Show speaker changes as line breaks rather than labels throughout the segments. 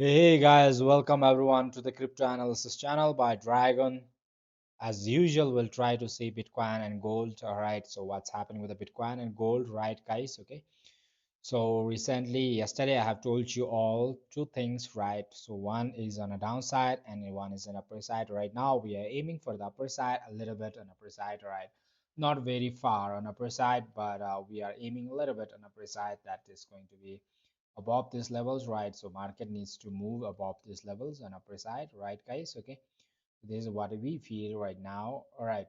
Hey guys, welcome everyone to the crypto analysis channel by Dragon. As usual, we'll try to see Bitcoin and gold. All right, so what's happening with the Bitcoin and gold, right, guys? Okay, so yesterday, I have told you all two things, right? So one is on a downside and one is an upper side. Right now, we are aiming for the upper side, a little bit on upper side, right? Not very far on upper side, but we are aiming a little bit on upper side. That is going to be above these levels, right? So market needs to move above these levels on upper side, right, guys? Okay, this is what we feel right now. All right,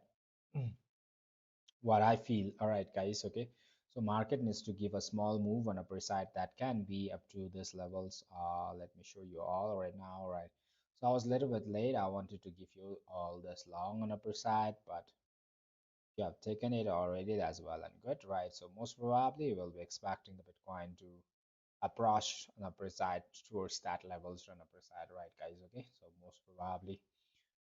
what I feel. All right, guys. Okay, so market needs to give a small move on upper side that can be up to these levels. Let me show you all right now. All right, so I was a little bit late. I wanted to give you all this long on upper side, but you have taken it already as well and good, right? So most probably we'll be expecting the Bitcoin to approach on upper side towards that levels on upper side, right, guys? Okay, so most probably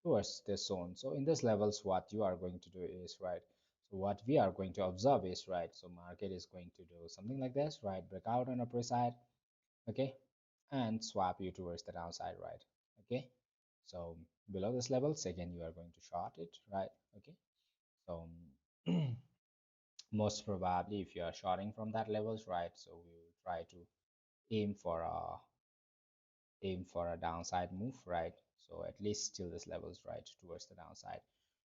towards this zone. So in this levels, what you are going to do is, right, so what we are going to observe is, right, so market is going to do something like this, right, breakout on upper side, okay, and swap you towards the downside, right? Okay, so below this levels again you are going to short it, right? Okay, so most probably if you are shorting from that levels, right, so we will try to aim for a downside move, right? So at least till this levels, right, towards the downside.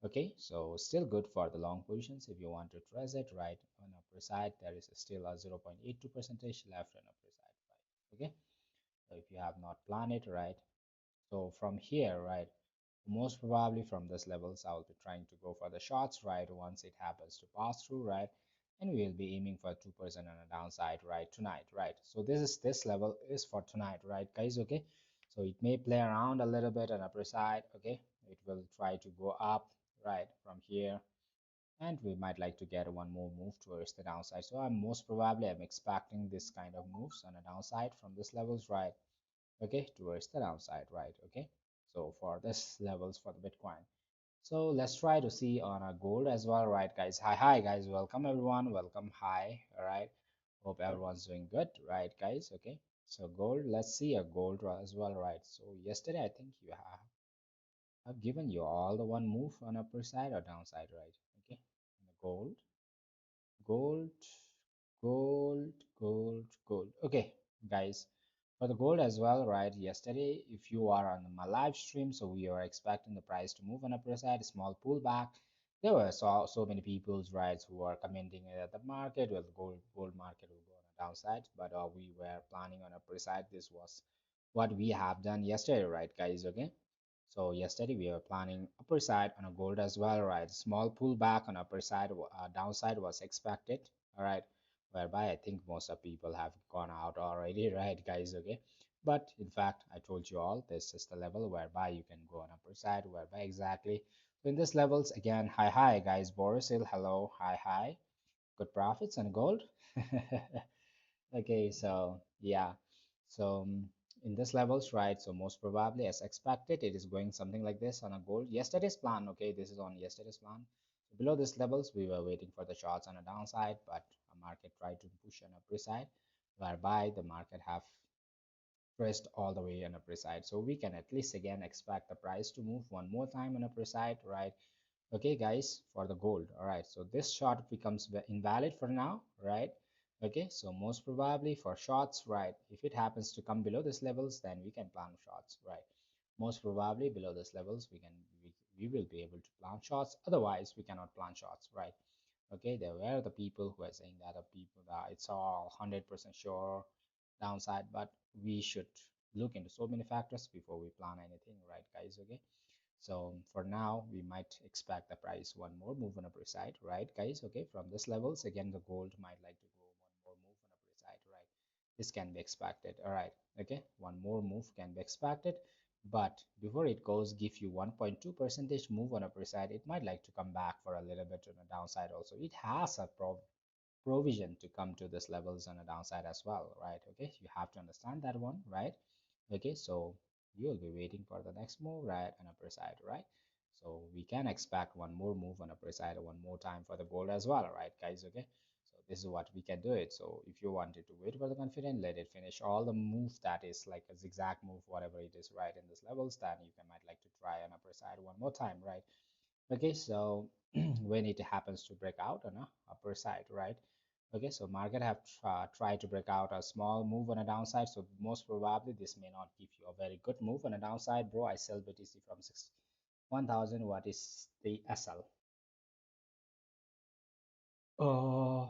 Okay, so still good for the long positions if you want to trace it, right? On upper side there is still a 0.82 percentage left on upper side, right? Okay, so if you have not planned it, right, so from here, right, most probably from this levels I'll be trying to go for the shots, right, once it happens to pass through, right, and we'll be aiming for 2% on a downside, right, tonight, right? So this level is for tonight, right, guys? Okay, so it may play around a little bit on upper side, okay, it will try to go up, right, from here, and we might like to get one more move towards the downside. So I'm expecting this kind of moves on a downside from this levels, right? Okay, towards the downside, right? Okay, so for this levels for the Bitcoin, so let's try to see on a gold as well, right, guys? Hi guys, welcome everyone, welcome. Hi, all right, hope everyone's doing good, right, guys? Okay, so gold, let's see a gold as well, right? So yesterday I think you have I've given you all the one move on upper side or downside, right? Okay, and the gold, gold. Okay, guys, for the gold as well, right? Yesterday, if you are on my live stream, so we are expecting the price to move on upper side, small pullback. There were so many people's rights who are commenting that the market, well, the gold market will go on a downside, but we were planning on upper side. This was what we have done yesterday, right, guys? Okay. So yesterday we were planning upper side on a gold as well, right? Small pullback on upper side, downside was expected, all right? Whereby I think most of people have gone out already, right, guys? Okay, but in fact, I told you all this is the level whereby you can go on upper side, whereby exactly. So in this levels again, hi guys, Boris Hill, hello, hi, good profits on gold. Okay, so yeah, so in this levels, right? So most probably, as expected, it is going something like this on a gold. Yesterday's plan, okay, this is on yesterday's plan. So below this levels, we were waiting for the shots on a downside, but a market tried to push on upper side, whereby the market have pressed all the way on upper side. So we can at least again expect the price to move one more time on upper side, right? Okay, guys, for the gold. All right, so this short becomes invalid for now, right? Okay, so most probably for shorts, right, if it happens to come below this levels, then we can plan shorts, right? Most probably below this levels we will be able to plan shorts, otherwise we cannot plan shorts, right? Okay, there were the people who are saying that the people that it's all 100% sure downside, but we should look into so many factors before we plan anything, right, guys? Okay, so for now, we might expect the price one more move on upper side, right, guys? Okay, from this levels, again, the gold might like to go one more move on upper side, right? This can be expected, all right? Okay, one more move can be expected, but before it goes, give you 1.2 percentage move on upper side, it might like to come back for a little bit on the downside also. It has a provision to come to this levels on a downside as well, right? Okay, you have to understand that one, right? Okay, so you'll be waiting for the next move, right, on upper side, right? So we can expect one more move on upper side one more time for the gold as well, right, guys? Okay, this is what we can do it. So if you wanted to wait for the confident, let it finish all the move that is like a zigzag move, whatever it is, right, in this levels, then you can might like to try an upper side one more time, right? Okay, so when it happens to break out on a upper side, right? Okay, so market have tried to break out a small move on a downside, so most probably this may not give you a very good move on a downside, bro. I sell BTC from 61,000. What is the SL? Oh,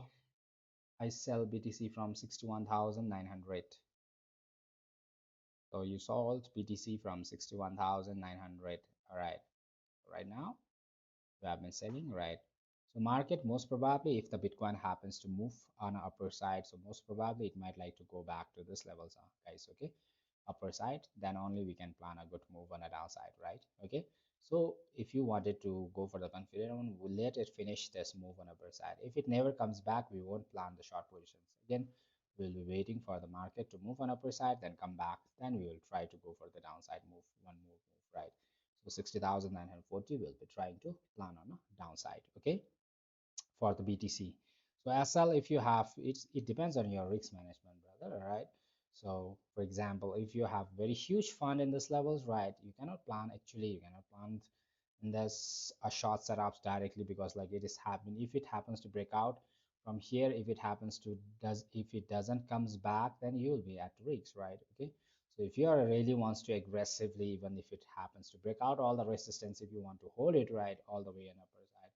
I sell BTC from 61,900. So you sold BTC from 61,900. All right, right now we have been selling, right? So market most probably, if the Bitcoin happens to move on a upper side, so most probably it might like to go back to this levels, guys. Okay, upper side, then only we can plan a good move on a downside, right? Okay, so if you wanted to go for the confident one, we'll let it finish this move on upper side. If it never comes back, we won't plan the short positions again. We'll be waiting for the market to move on upper side, then come back, then we will try to go for the downside move, one more move, right? So 60,940 we'll be trying to plan on a downside, okay, for the BTC. So SL, if you have, it depends on your risk management, brother. All right. So for example, if you have very huge fund in this levels, right, you cannot plan, actually you cannot plan in this a short setups directly, because like it is happening, if it happens to break out from here, if it happens to does, if it doesn't comes back, then you will be at risk, right? Okay, so if you are really wants to aggressively, even if it happens to break out all the resistance, if you want to hold it right all the way in upper side,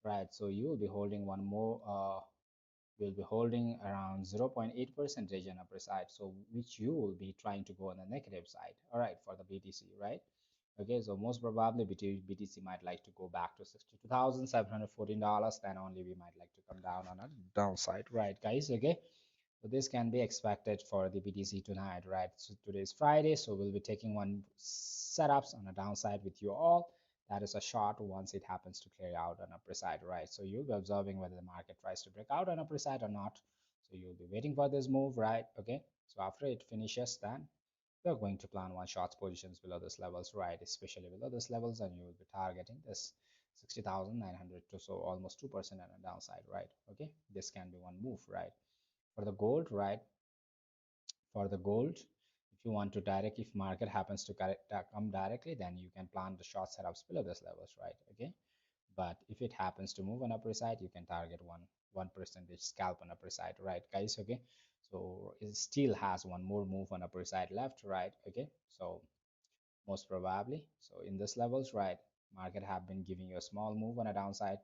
right, so you will be holding one more will be holding around 0.8 percentage on upper side, so which you will be trying to go on the negative side, all right, for the BTC, right? Okay, so most probably BTC might like to go back to $62,714, then only we might like to come down on a downside, right, guys? Okay, so this can be expected for the BTC tonight, right? So today is Friday, so we'll be taking one setups on a downside with you all. That is a short once it happens to clear out on upper side, right? So you'll be observing whether the market tries to break out on upper side or not. So you'll be waiting for this move, right? Okay. So after it finishes, then we're going to plan one short positions below this levels, right? Especially below this levels, and you will be targeting this 60,900 to, so almost 2% on a downside, right? Okay. This can be one move, right? For the gold, right, for the gold, if you want to direct, if market happens to come directly, then you can plan the short setups below this levels, right? Okay, but if it happens to move on upper side, you can target one percentage scalp on upper side, right, guys? Okay, so it still has one more move on upper side left, right? Okay, so most probably, so in this levels, right, market have been giving you a small move on a downside,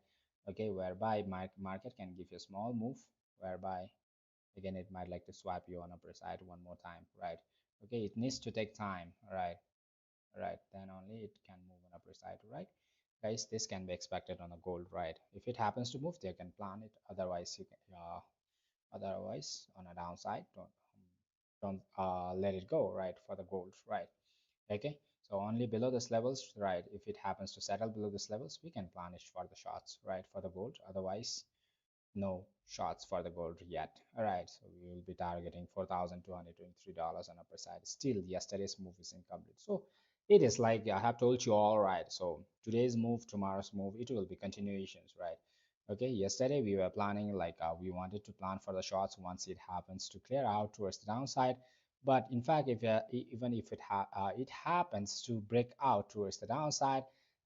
okay, whereby market can give you a small move, whereby again it might like to swap you on upper side one more time, right? Okay, it needs to take time, right? Right, then only it can move on upper side, right, guys? This can be expected on a gold, right? If it happens to move, they can plan it, otherwise you can otherwise on a downside, don't let it go, right, for the gold, right? Okay, so only below this levels, right, if it happens to settle below this levels, we can plan it for the shots, right, for the gold, otherwise no shots for the gold yet. All right, so we will be targeting $4,223 on upper side. Still, yesterday's move is incomplete. So it is like I have told you all, right? So today's move, tomorrow's move, it will be continuations, right? Okay, yesterday we were planning like we wanted to plan for the shots once it happens to clear out towards the downside. But in fact, if even if it happens to break out towards the downside,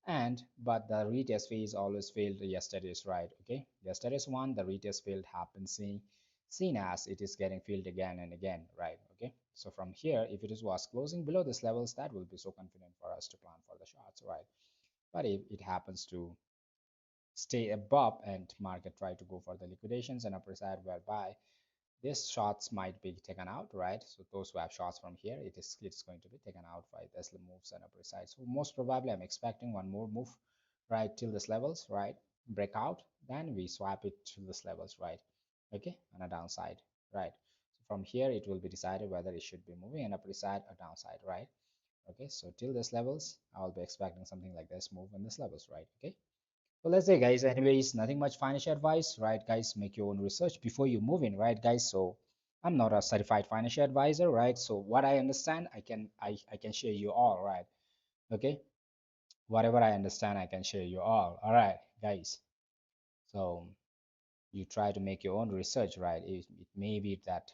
and but the retest phase always failed yesterday's, right? Okay, yesterday's one, the retest failed happens seen as it is getting filled again and again, right? Okay, so from here, if it is was closing below this levels, that will be so confident for us to plan for the shots, right? But if it happens to stay above and market try to go for the liquidations and upper side, whereby these shots might be taken out, right? So those who have shots from here, it's going to be taken out by this moves and upper side. So most probably I'm expecting one more move, right, till this levels, right, breakout, then we swap it to this levels, right? Okay, on a downside, right? So from here it will be decided whether it should be moving an upper side or downside, right? Okay, so till this levels I will be expecting something like this move in this levels, right? Okay, well, let's say, guys, anyways, nothing much financial advice, right, guys? Make your own research before you move in, right, guys? So I'm not a certified financial advisor, right? So what I understand, I can share you all, right? Okay, whatever I understand, I can share you all right, guys? So you try to make your own research, right? It may be that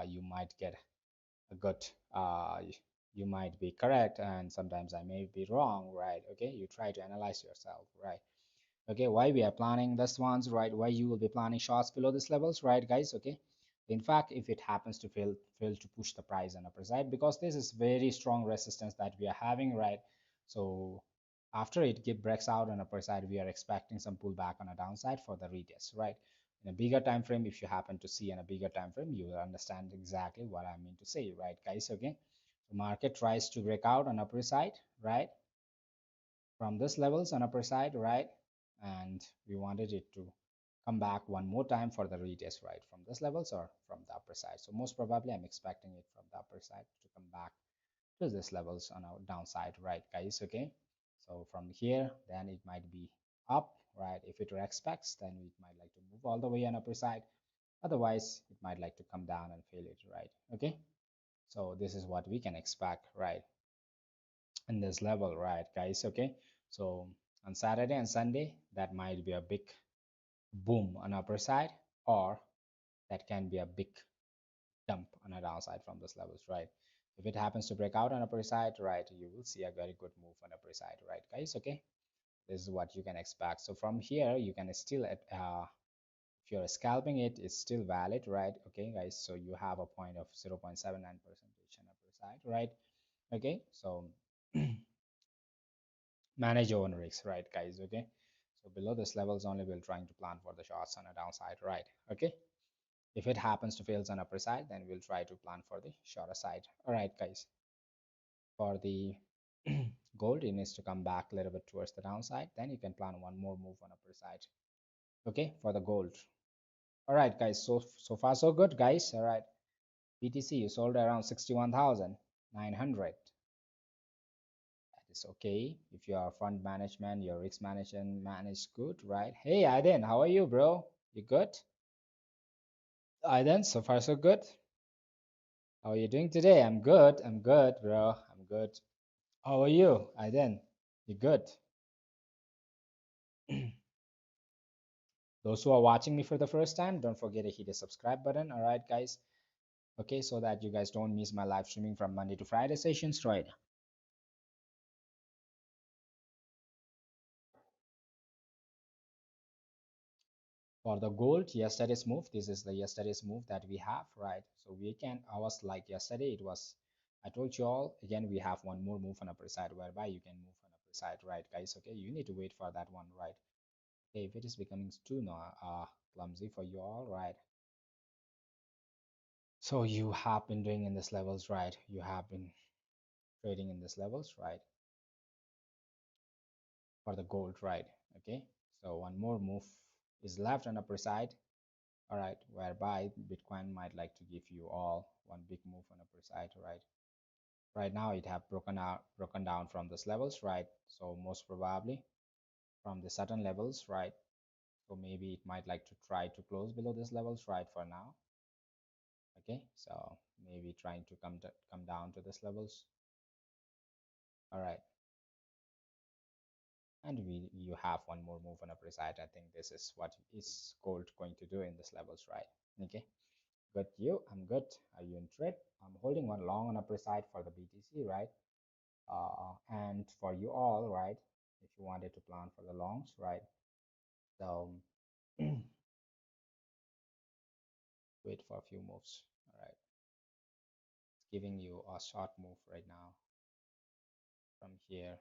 you might get a good, you might be correct, and sometimes I may be wrong, right? Okay, you try to analyze yourself, right? Okay, why we are planning this ones, right? Why you will be planning shorts below these levels, right, guys? Okay, in fact, if it happens to fail to push the price on upper side, because this is very strong resistance that we are having, right? So after it breaks out on upper side, we are expecting some pullback on a downside for the retest, right? In a bigger time frame, if you happen to see in a bigger time frame, you will understand exactly what I mean to say, right, guys? Okay, the market tries to break out on upper side, right, from this levels on upper side, right? And we wanted it to come back one more time for the retest, right, from this levels or from the upper side. So most probably I'm expecting it from the upper side to come back to this levels on our downside, right, guys? Okay, so from here then it might be up, right? If it expects, then it might like to move all the way on upper side. Otherwise it might like to come down and fail it, right? Okay, so this is what we can expect, right, in this level, right, guys? Okay, so on Saturday and Sunday that might be a big boom on upper side, or that can be a big dump on a downside from those levels, right? If it happens to break out on upper side, right, you will see a very good move on upper side, right, guys? Okay, this is what you can expect. So from here you can still if you're scalping it, it's still valid, right? Okay, guys, so you have a point of 0.79% on upper side, right? Okay, so manage your own risks, right, guys? Okay, so below this levels only we're trying to plan for the shorts on a downside, right? Okay, if it happens to fails on upper side, then we'll try to plan for the shorter side. All right, guys, for the gold, it needs to come back a little bit towards the downside, then you can plan one more move on upper side. Okay, for the gold. All right, guys, so far so good, guys. All right, BTC you sold around 61,900. That is okay. If you are fund management, your risk management managed good, right? Hey Aiden, how are you, bro? You good? Aiden, so far so good. How are you doing today? I'm good. I'm good, bro. I'm good. How are you, Aiden? You good? Those who are watching me for the first time, don't forget to hit the subscribe button. All right, guys. Okay, so that you guys don't miss my live streaming from Monday to Friday sessions, right? For the gold, yesterday's move, this is the yesterday's move that we have, right? So we can, I was like yesterday, it was, I told you all, again, we have one more move on upper side whereby you can move on upper side, right, guys? Okay, you need to wait for that one, right? Okay, if it is becoming too clumsy for you all, right? So you have been doing in this levels, right? You have been trading in this levels, right? For the gold, right? Okay, so one more move is left on upper side, all right, whereby Bitcoin might like to give you all one big move on upper side, right? Right now it have broken down from these levels, right? So most probably from the certain levels, right? So maybe it might like to try to close below these levels, right, for now. Okay, so maybe trying to come down to these levels, all right. And you have one more move on upper side. I think this is what is gold going to do in this levels, right? Okay, good. I'm good. Are you in trade? I'm holding one long on upper side for the BTC, right? And for you all, right, if you wanted to plan for the longs, right? So wait for a few moves, all right? It's giving you a short move right now from here.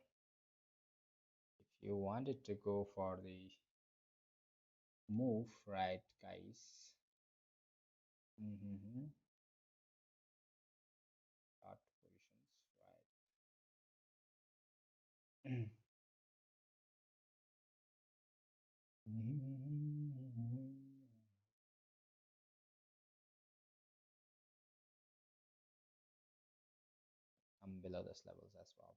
If you wanted to go for the move, right, guys? Mm-hmm. Short positions, right? I'm below those levels as well.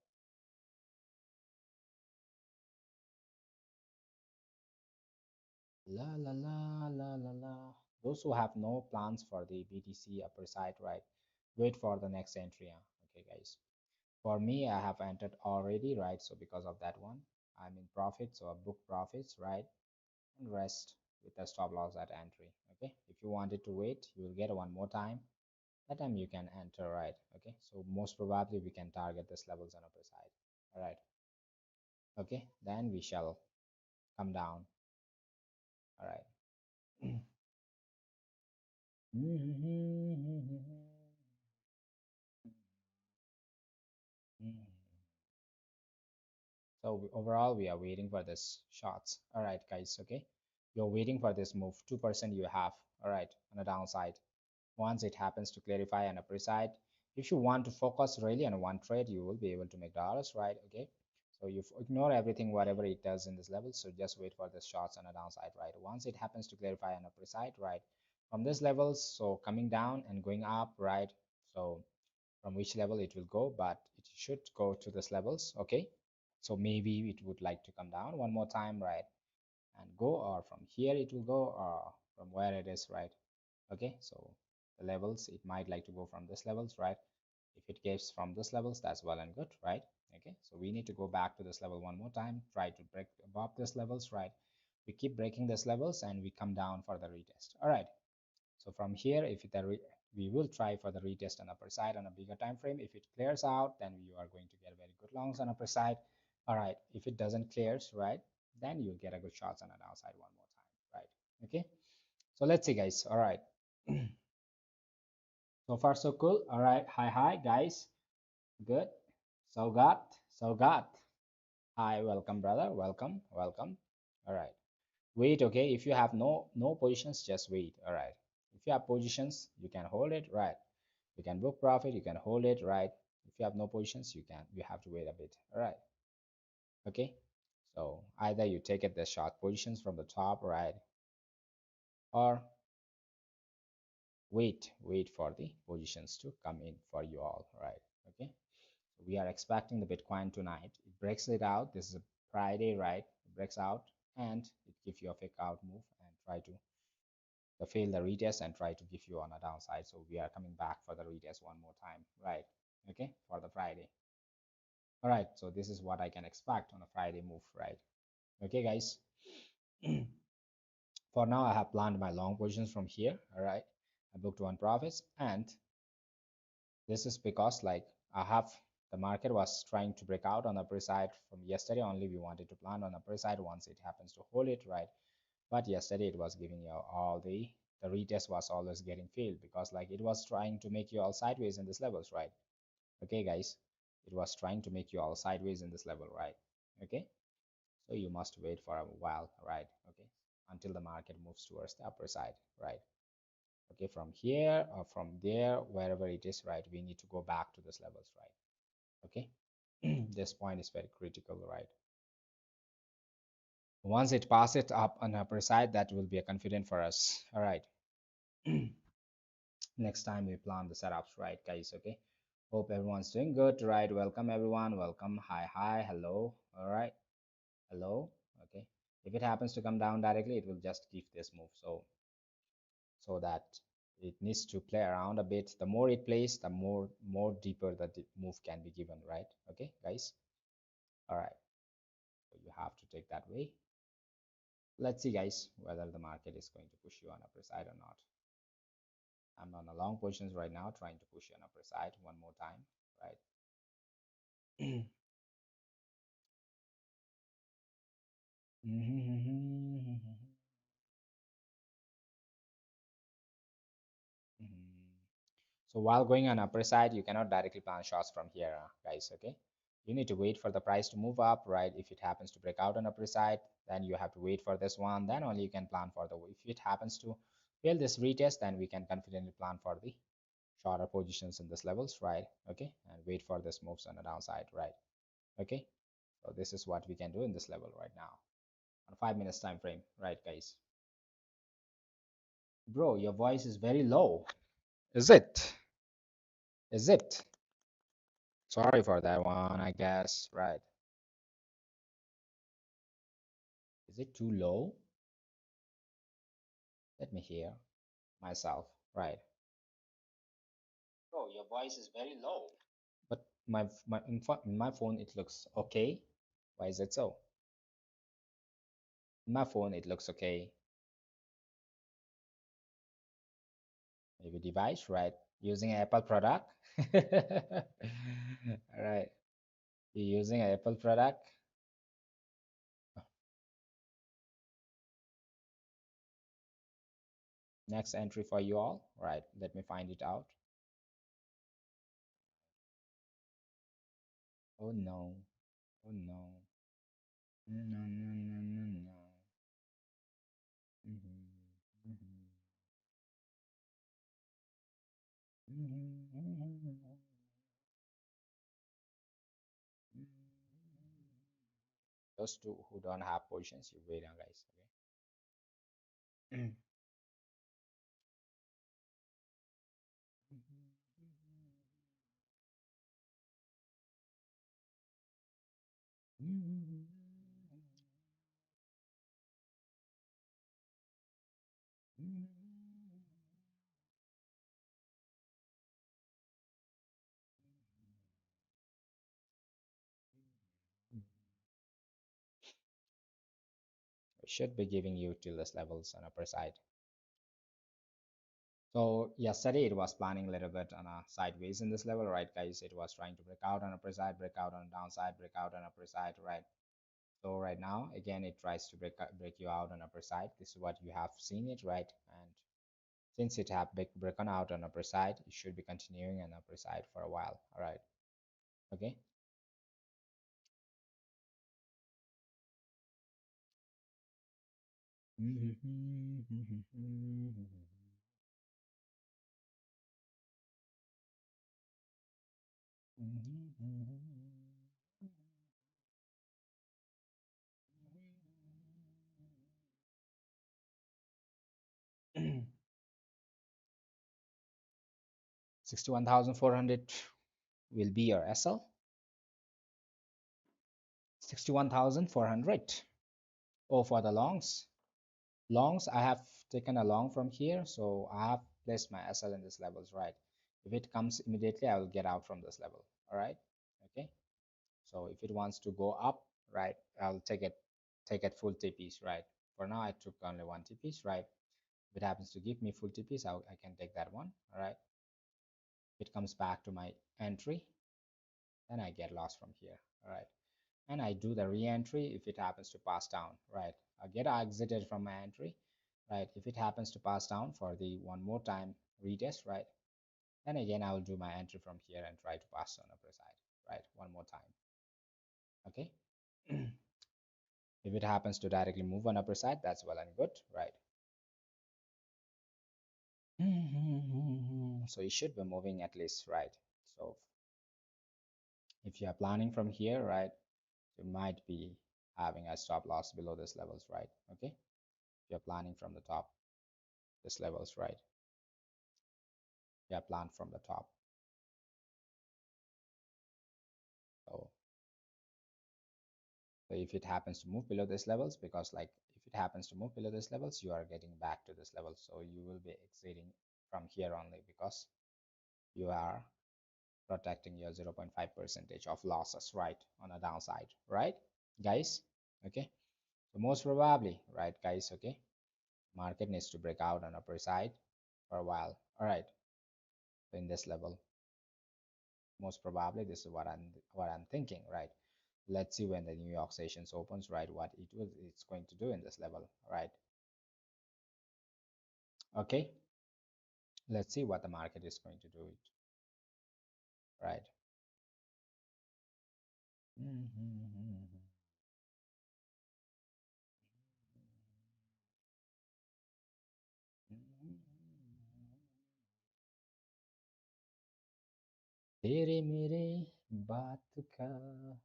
La la la la la la. Those who have no plans for the BTC upper side, right? Wait for the next entry. Okay, guys. For me, I have entered already, right? So because of that one, I'm in profit, so I book profits, right? And rest. with the stop loss at entry. Okay, if you wanted to wait, you will get one more time. That time you can enter, right? Okay, so most probably we can target this levels on upper side. All right. Okay, then we shall come down. All right. So overall, we are waiting for this shots. All right, guys. Okay, you're waiting for this move. 2% you have. All right, on the downside. Once it happens to clarify on upper side, if you want to focus really on one trade, you will be able to make dollars, right? Okay. So you ignore everything, whatever it does in this level. So just wait for the shots on the downside, right? Once it happens to clarify on upper side, right? From this levels, so coming down and going up, right? So from which level it will go, but it should go to this levels, okay? So maybe it would like to come down one more time, right? And go, or from here it will go, or from where it is, right? Okay, so the levels, it might like to go from this levels, right? If it gets from this levels, that's well and good, right? Okay, so we need to go back to this level one more time, try to break above this levels, right? We keep breaking this levels and we come down for the retest. All right, so from here, if we will try for the retest on upper side on a bigger time frame. If it clears out, then you are going to get very good longs on upper side. All right, if it doesn't clears, right, then you'll get a good shots on the downside one more time, right? Okay, so let's see, guys. All right. So far, so cool. All right. Hi, guys. Good. So got. Hi, welcome, brother. Welcome. All right. Wait, okay. If you have no positions, just wait. All right. If you have positions, you can hold it, right? You can book profit, you can hold it, right? If you have no positions, you have to wait a bit. All right. Okay. So either you take it the short positions from the top, right? Or wait for the positions to come in for you all, right? Okay. We are expecting the Bitcoin tonight. It breaks it out. This is a Friday, right? It breaks out and it gives you a fake out move and try to fail the retest and try to give you on a downside. So we are coming back for the retest one more time, right? Okay, for the Friday. All right, so this is what I can expect on a Friday move, right? Okay, guys. For now, I have planned my long positions from here. All right, I booked one profits, and this is because like I have the market was trying to break out on the upper side from yesterday only. We wanted to plan on the upper side once it happens to hold it, right? But yesterday it was giving you all the retest was always getting failed because like it was trying to make you all sideways in this levels, right? Okay, guys, it was trying to make you all sideways in this level, right? Okay, so you must wait for a while, right? Okay, until the market moves towards the upper side, right? Okay, from here or from there, wherever it is, right, we need to go back to this levels, right? Okay. This point is very critical, right? Once it passes up on upper side, that will be a confident for us. All right. Next time we plan the setups, right, guys? Okay, hope everyone's doing good, right? Welcome everyone, welcome. Hi, hello. All right, hello. Okay, if it happens to come down directly, it will just give this move, so that it needs to play around a bit. The more it plays, the more deeper the move can be given, right? Okay, guys. All right, so you have to take that way. Let's see, guys, whether the market is going to push you on upper side or not. I'm on a long positions right now, trying to push you on upper side one more time, right? So while going on upper side, you cannot directly plan shots from here, guys. Okay, you need to wait for the price to move up, right? If it happens to break out on upper side, then you have to wait for this one. Then only you can plan for the. If it happens to fail this retest, then we can confidently plan for the shorter positions in this levels, right? Okay, and wait for this moves on the downside, right? Okay, so this is what we can do in this level right now on 5 minutes time frame, right, guys? Bro, your voice is very low. Is it? Is it? Sorry for that one, I guess. Right. Is it too low? Let me hear myself. Right. Bro, your voice is very low. But in my phone it looks okay. Why is it so? In my phone it looks okay. maybe device, right? Using Apple product. All right, you're using an Apple product. Next entry for you all, right? Let me find it out. Oh no, oh no, no, no, no, no, no. Mhm, mhm, mhm, mhm. Those two who don't have positions, you wait on, guys. Okay. Should be giving you till this levels on upper side. So yesterday it was planning a little bit on a sideways in this level, right, guys? It was trying to break out on upper side, break out on downside, break out on upper side, right? So right now, again, it tries to break you out on upper side. This is what you have seen it, right? And since it have broken out on upper side, it should be continuing on upper side for a while. All right, okay. Mm. 61,400 will be your SL. 61,400. Oh, for the longs. Longs, I have taken a long from here, so I have placed my SL in this levels, right? If it comes immediately, I will get out from this level. All right. Okay. So if it wants to go up, right, I'll take it full TPs, right? For now, I took only one TPs, right? If it happens to give me full TPs, I can take that one. All right. If it comes back to my entry, then I get lost from here. All right. And I do the re-entry if it happens to pass down, right? I get exited from my entry, right? If it happens to pass down for the one more time retest, right? Then again, I will do my entry from here and try to pass on upper side, right? One more time, okay? If it happens to directly move on upper side, that's well and good, right? So it should be moving at least, right? So if you are planning from here, right, you might be having a stop loss below this levels, right? Okay, if you're planning from the top, this levels, right? Yeah, plan from the top. So, so if it happens to move below this levels, because like if it happens to move below this levels, you are getting back to this level. So you will be exiting from here only because you are protecting your 0.5 percentage of losses, right, on a downside, right, guys? Okay. So most probably, right, guys, okay, market needs to break out on upper side for a while. All right. So in this level, most probably this is what I'm thinking, right? Let's see when the New York sessions opens, right, what it's going to do in this level, right? Okay, let's see what the market is going to do it, right? तेरे मेरे बात का.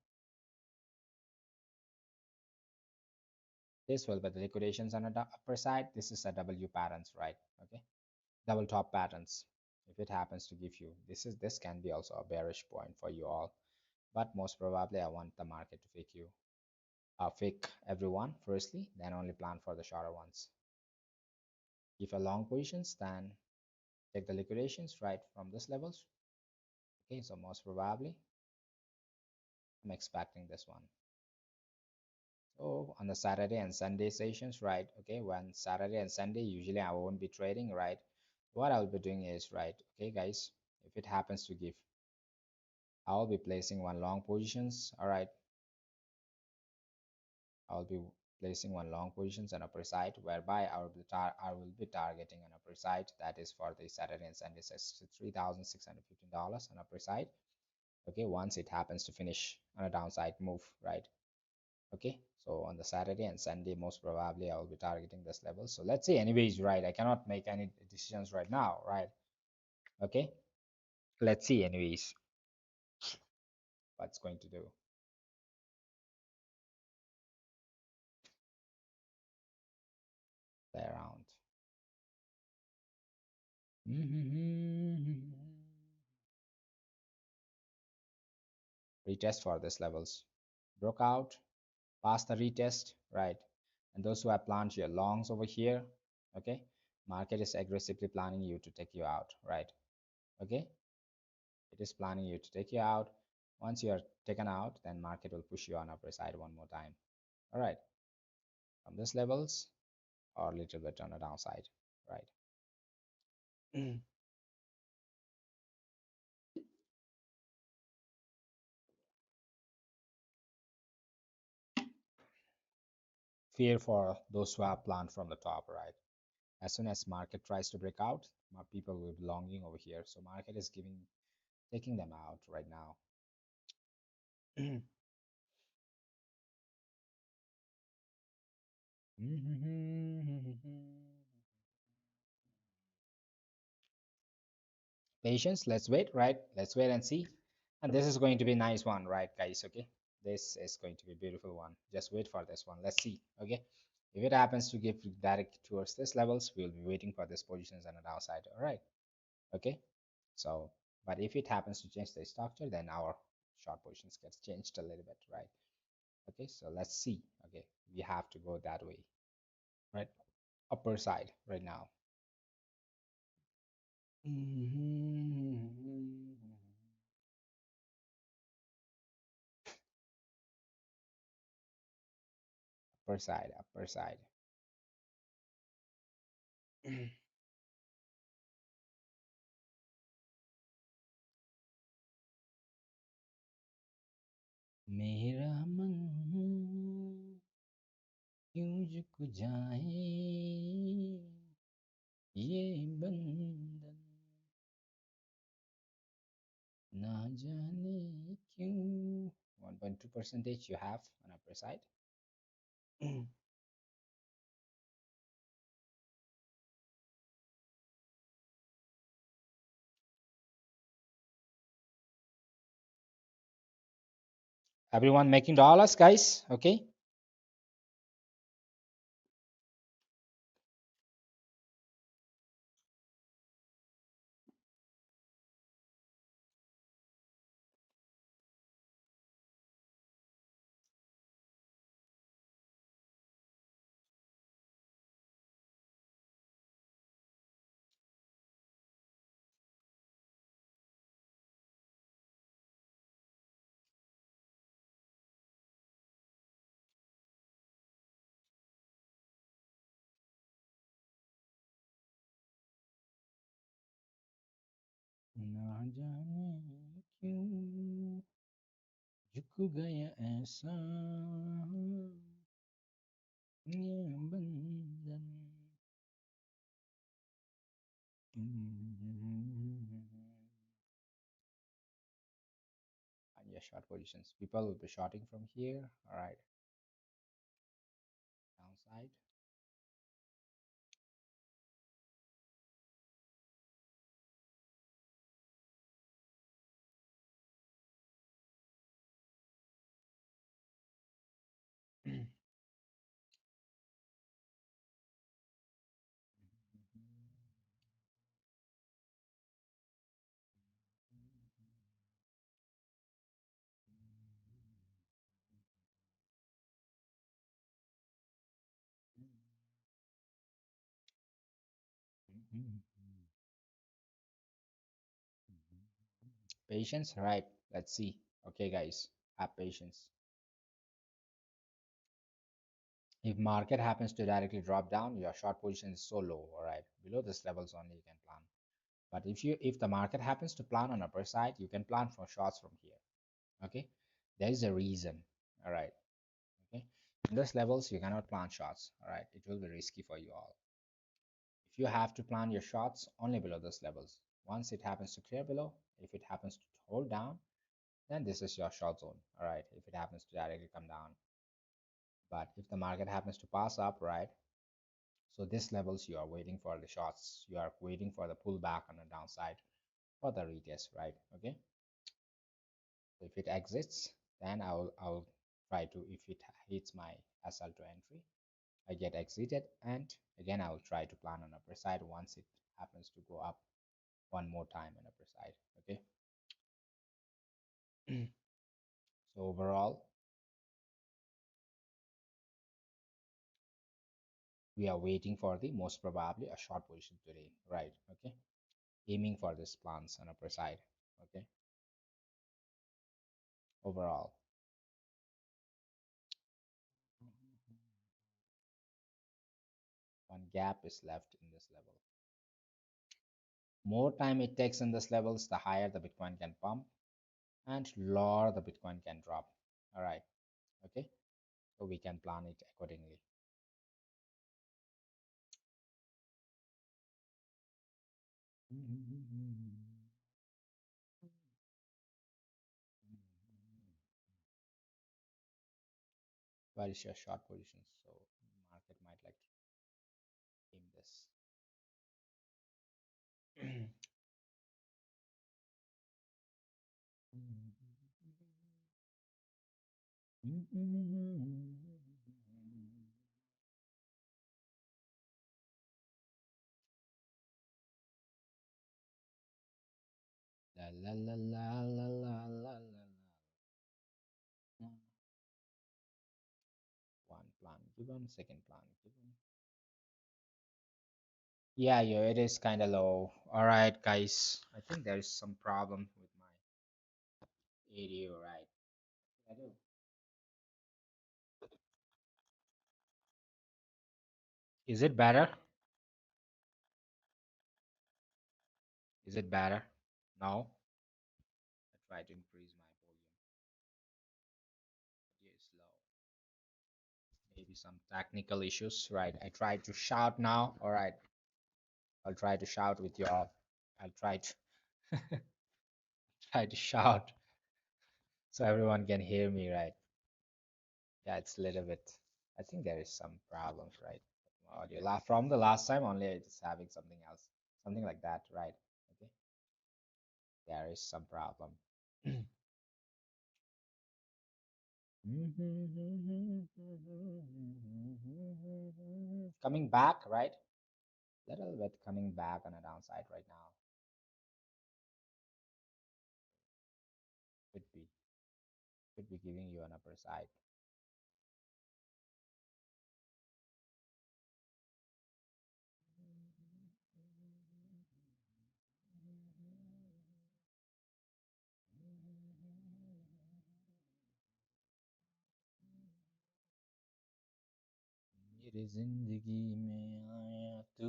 This will be the liquidations on the upper side. This is a W patterns, right? Okay, double top patterns. If it happens to give you this can be also a bearish point for you all, but most probably I want the market to fake you, fake everyone firstly, then only plan for the shorter ones. If a long positions, then take the liquidations right from this levels. Okay, so most probably I'm expecting this one. So on the Saturday and Sunday sessions, right? Okay, when Saturday and Sunday, usually I won't be trading, right? what I'll be doing is, right, okay guys, if it happens to give, I'll be placing one long positions. All right, I'll be placing one long positions on upper side, whereby I will be targeting an upper side that is for the Saturday and Sunday $3,615 on upper side. Okay, once it happens to finish on a downside move, right? Okay, so on the Saturday and Sunday, most probably I will be targeting this level. So let's see. Anyways, right, I cannot make any decisions right now, right? Okay, let's see. Anyways, what's going to do? Play around. Retest for these levels. Broke out, pass the retest, right? And those who have planned your longs over here, okay, market is aggressively planning you to take you out, right? Okay, it is planning you to take you out. Once you are taken out, then market will push you on upper side one more time. All right, from these levels or a little bit on the downside, right? Fear for those who have planned from the top, right? As soon as market tries to break out, people will be longing over here. So market is taking them out right now. Patience, let's wait, right? Let's wait and see. And this is going to be a nice one, right, guys? Okay, this is going to be a beautiful one. Just wait for this one. Let's see. Okay, if it happens to give direct towards this levels, we'll be waiting for these positions on the downside. All right. Okay, so but if it happens to change the structure, then our short positions gets changed a little bit, right? Okay, so let's see. Okay, we have to go that way, right? Upper side right now. Upper side, upper side. मेरा मन क्यों झुक जाए ये बंधन ना जाने क्यों. 1.2 percentage you have on upper side. Everyone making dollars, guys? Okay. ना जाने क्यों झुक गया ऐसा ये बंधन. And your short positions. People will be shorting from here. All right. Downside. Patience, right? Let's see. Okay, guys, have patience. If market happens to directly drop down, your short position is so low, all right? Below this levels only you can plan. But if the market happens to plan on upper side, you can plan for shorts from here. Okay, there is a reason. All right. Okay, in those levels you cannot plan shorts. All right, it will be risky for you all. If you have to plan your shorts only below those levels, once it happens to clear below, if it happens to hold down, then this is your short zone. All right, if it happens to directly come down. But if the market happens to pass up, right, so this levels you are waiting for the shorts, you are waiting for the pullback on the downside for the retest, right? Okay, so if it exits, then I'll try to, if it hits my SL to entry, I get exited, and again I will try to plan on upper side once it happens to go up one more time on upper side. Okay. So overall we are waiting for the most probably a short position today, right? Okay, aiming for this plans on upper side. Okay, overall one gap is left in this level. More time it takes in this levels, the higher the Bitcoin can pump and lower the Bitcoin can drop. All right. Okay, so we can plan it accordingly. Where is your short position? So market might like to aim this. La la la la la la la la. One plan given, second plan given. Yeah, yeah, it is kind of low. All right, guys. I think there is some problem with my audio, right? I do. Is it better? Is it better? No. I try to increase my volume. Audio is low. Maybe some technical issues, right? I try to shout now. All right. I'll try to shout with you all. I'll try to try to shout so everyone can hear me, right? Yeah, it's a little bit. I think there is some problems, right? Audio. From the last time only, it's having something else, something like that, right? Okay, there is some problem. Coming back, right? Little bit coming back on a downside right now. Could be, could be giving you an upper side. मेरी जिंदगी में आया तू.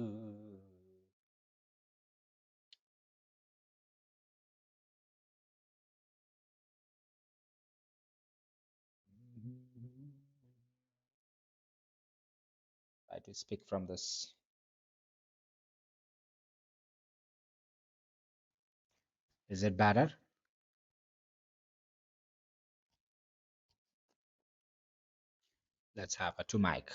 Try to speak from this. Is it better? Let's have a two mic.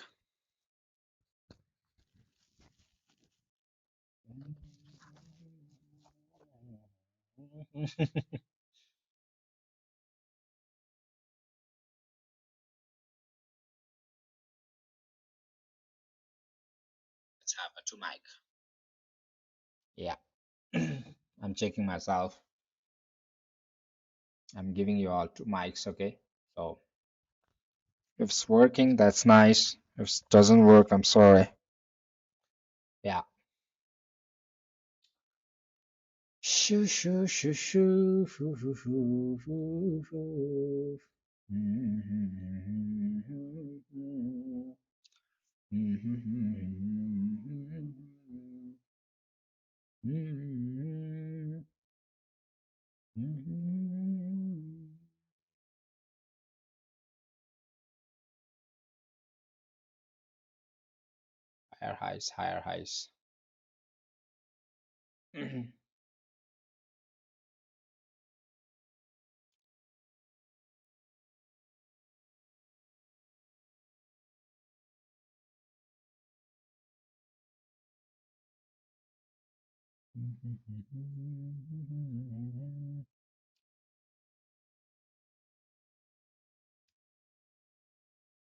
Let's have a two mic. Yeah. I'm checking myself. I'm giving you all two mics, okay? So if it's working, that's nice. If it doesn't work, I'm sorry. Yeah. Shoo shoo shoo shoo shoo shoo shoo shoo shoo. Higher highs, higher highs.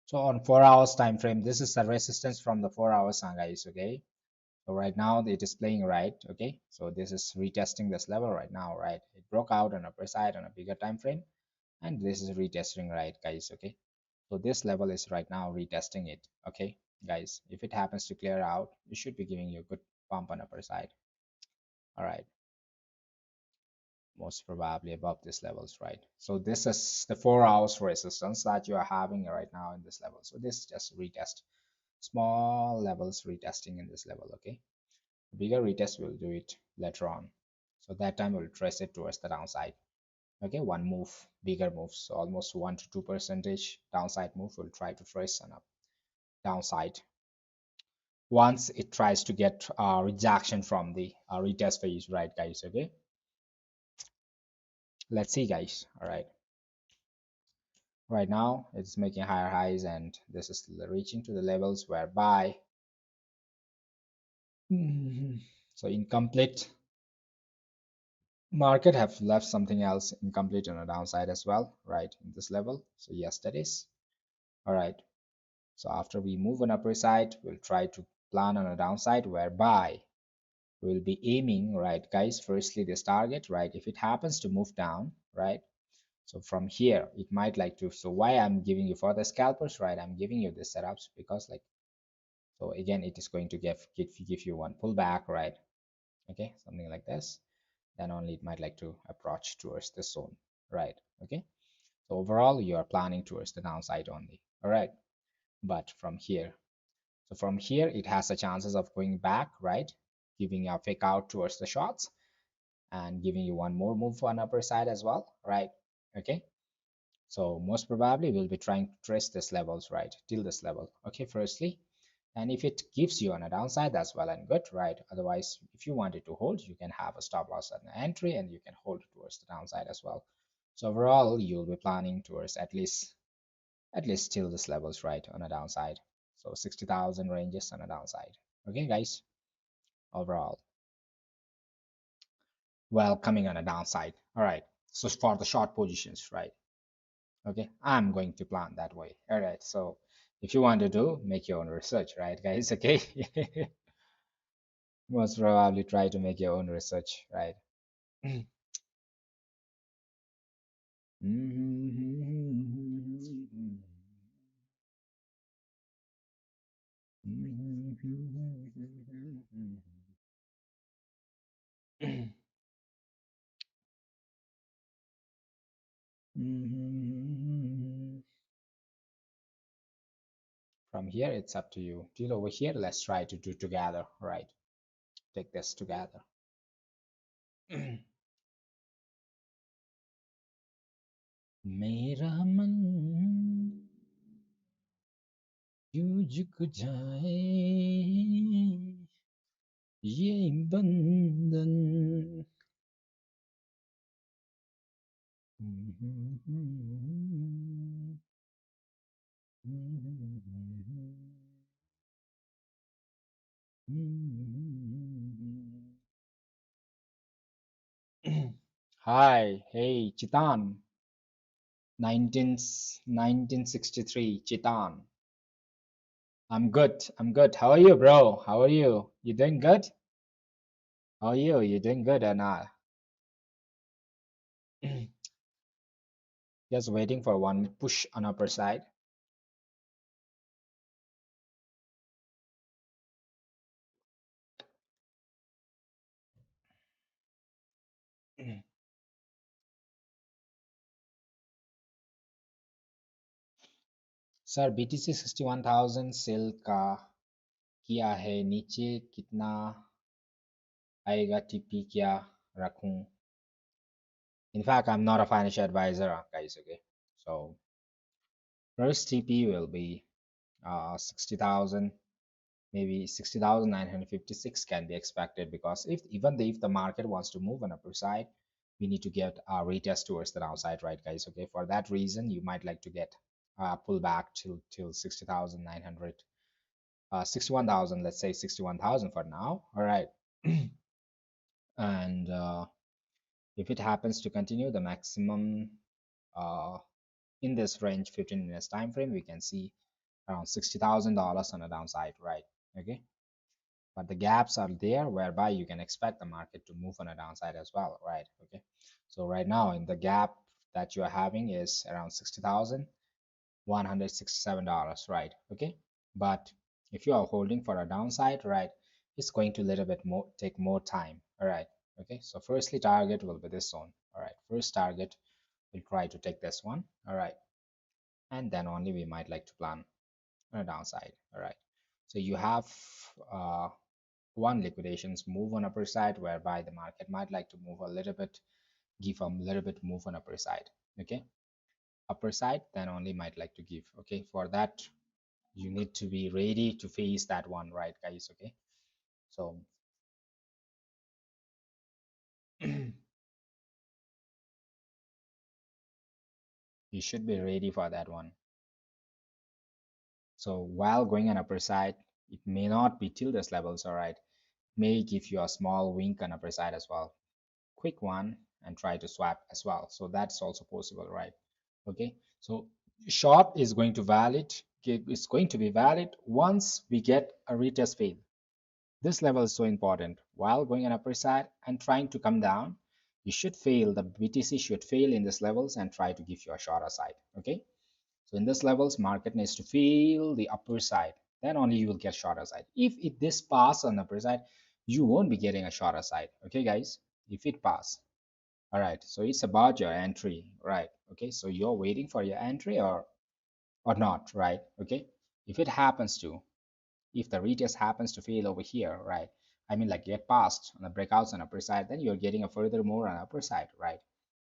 So on 4 hours time frame, this is the resistance from the 4 hours, guys. Okay. So right now it is playing right. Okay. So this is retesting this level right now, right? It broke out on upper side on a bigger time frame, and this is retesting, right, guys? Okay. So this level is right now retesting it. Okay, guys. If it happens to clear out, it should be giving you a good pump on upper side. All right. Most probably above these levels, right? So this is the 4 hours resistance that you are having right now in this level. So this just retest, small levels retesting in this level. Okay, bigger retest will do it later on. So that time we'll trace it towards the downside. Okay, one move, bigger moves, so almost 1 to 2% downside move. We'll try to trace on a downside once it tries to get rejection from the retest phase, right, guys? Okay, let's see, guys. All right. Right now, it's making higher highs, and this is reaching to the levels whereby so incomplete market have left something else incomplete on a downside as well, right? In this level. So yes, that is all right. So after we move on upper side, we'll try to plan on a downside whereby we'll be aiming, right, guys? Firstly, this target, right? If it happens to move down, right? So from here, it might like to. So why I'm giving you for the scalpers, right? I'm giving you the setups because like. So again, it is going to give you one pullback, right? Okay, something like this. Then only it might like to approach towards the zone, right? Okay. So overall, you are planning towards the downside only. All right. But from here, so from here, it has the chances of going back, right? Giving you a fake out towards the shots and giving you one more move on upper side as well, right? Okay. So most probably we'll be trying to trace this levels, right? Till this level. Okay, firstly. And if it gives you on a downside, that's well and good, right? Otherwise, if you wanted to hold, you can have a stop loss at an entry and you can hold it towards the downside as well. So overall, you'll be planning towards at least till this levels, right, on a downside. So 60,000 ranges on a downside. Okay, guys, overall, well, coming on a downside. All right. So for the short positions, right? Okay, I'm going to plan that way. All right. So if you want to do, make your own research, right, guys? Okay. Most probably try to make your own research, right? From here, it's up to you. Till over here, let's try to do together, right? Take this together. मेरा मन क्यों झुक जाए ये बंधन Hi, hey, Chitan, 1963, Chitan. I'm good. I'm good. How are you, bro? How are you? You doing good? How are you? You doing good or not? Just waiting for one push on upper side. Sir BTC 61,000 sell का किया है, नीचे कितना आएगा TP क्या रखूं? In fact, I'm not a financial advisor, guys. Okay, so first TP will be 60,000, maybe 60,956 can be expected, because if even if the market wants to move on upper side, we need to get a retest towards the downside, right, guys? Okay, for that reason, you might like to get pull back till 60,900, 61,000, let's say 61,000 for now. All right, and if it happens to continue, the maximum uh, in this range 15 minutes time frame, we can see around $60,000 on the downside, right? Okay, but the gaps are there whereby you can expect the market to move on a downside as well, right? Okay, so right now in the gap that you are having is around $60,167, right? Okay, but if you are holding for a downside, right, it's going to little bit more take more time. All right, okay, so firstly target will be this zone. All right, first target, we'll try to take this one. All right, and then only we might like to plan on a downside. All right, so you have uh, one liquidations move on upper side, whereby the market might like to move a little bit, give a little bit move on upper side. Okay, upper side, then only might like to give. Okay, for that you need to be ready to face that one, right, guys? Okay, so you should be ready for that one. So while going on upper side, it may not be till this levels, all right, may give you a small wink on upper side as well, quick one, and try to swap as well. So that's also possible, right? Okay, so short is going to valid, it's going to be valid once we get a retest fail. This level is so important. While going on upper side and trying to come down, you should fail, the BTC should fail in these levels and try to give you a shorter side. Okay, so in this levels, market needs to feel the upper side, then only you will get shorter side. If it this pass on the upper side, you won't be getting a shorter side. Okay, guys, if it pass. All right, so it's about your entry, right? Okay, so you're waiting for your entry or not, right? Okay, if it happens to, if the retest happens to fail over here, right? I mean, like get past on the breakouts on upper side, then you're getting a further more on upper side, right?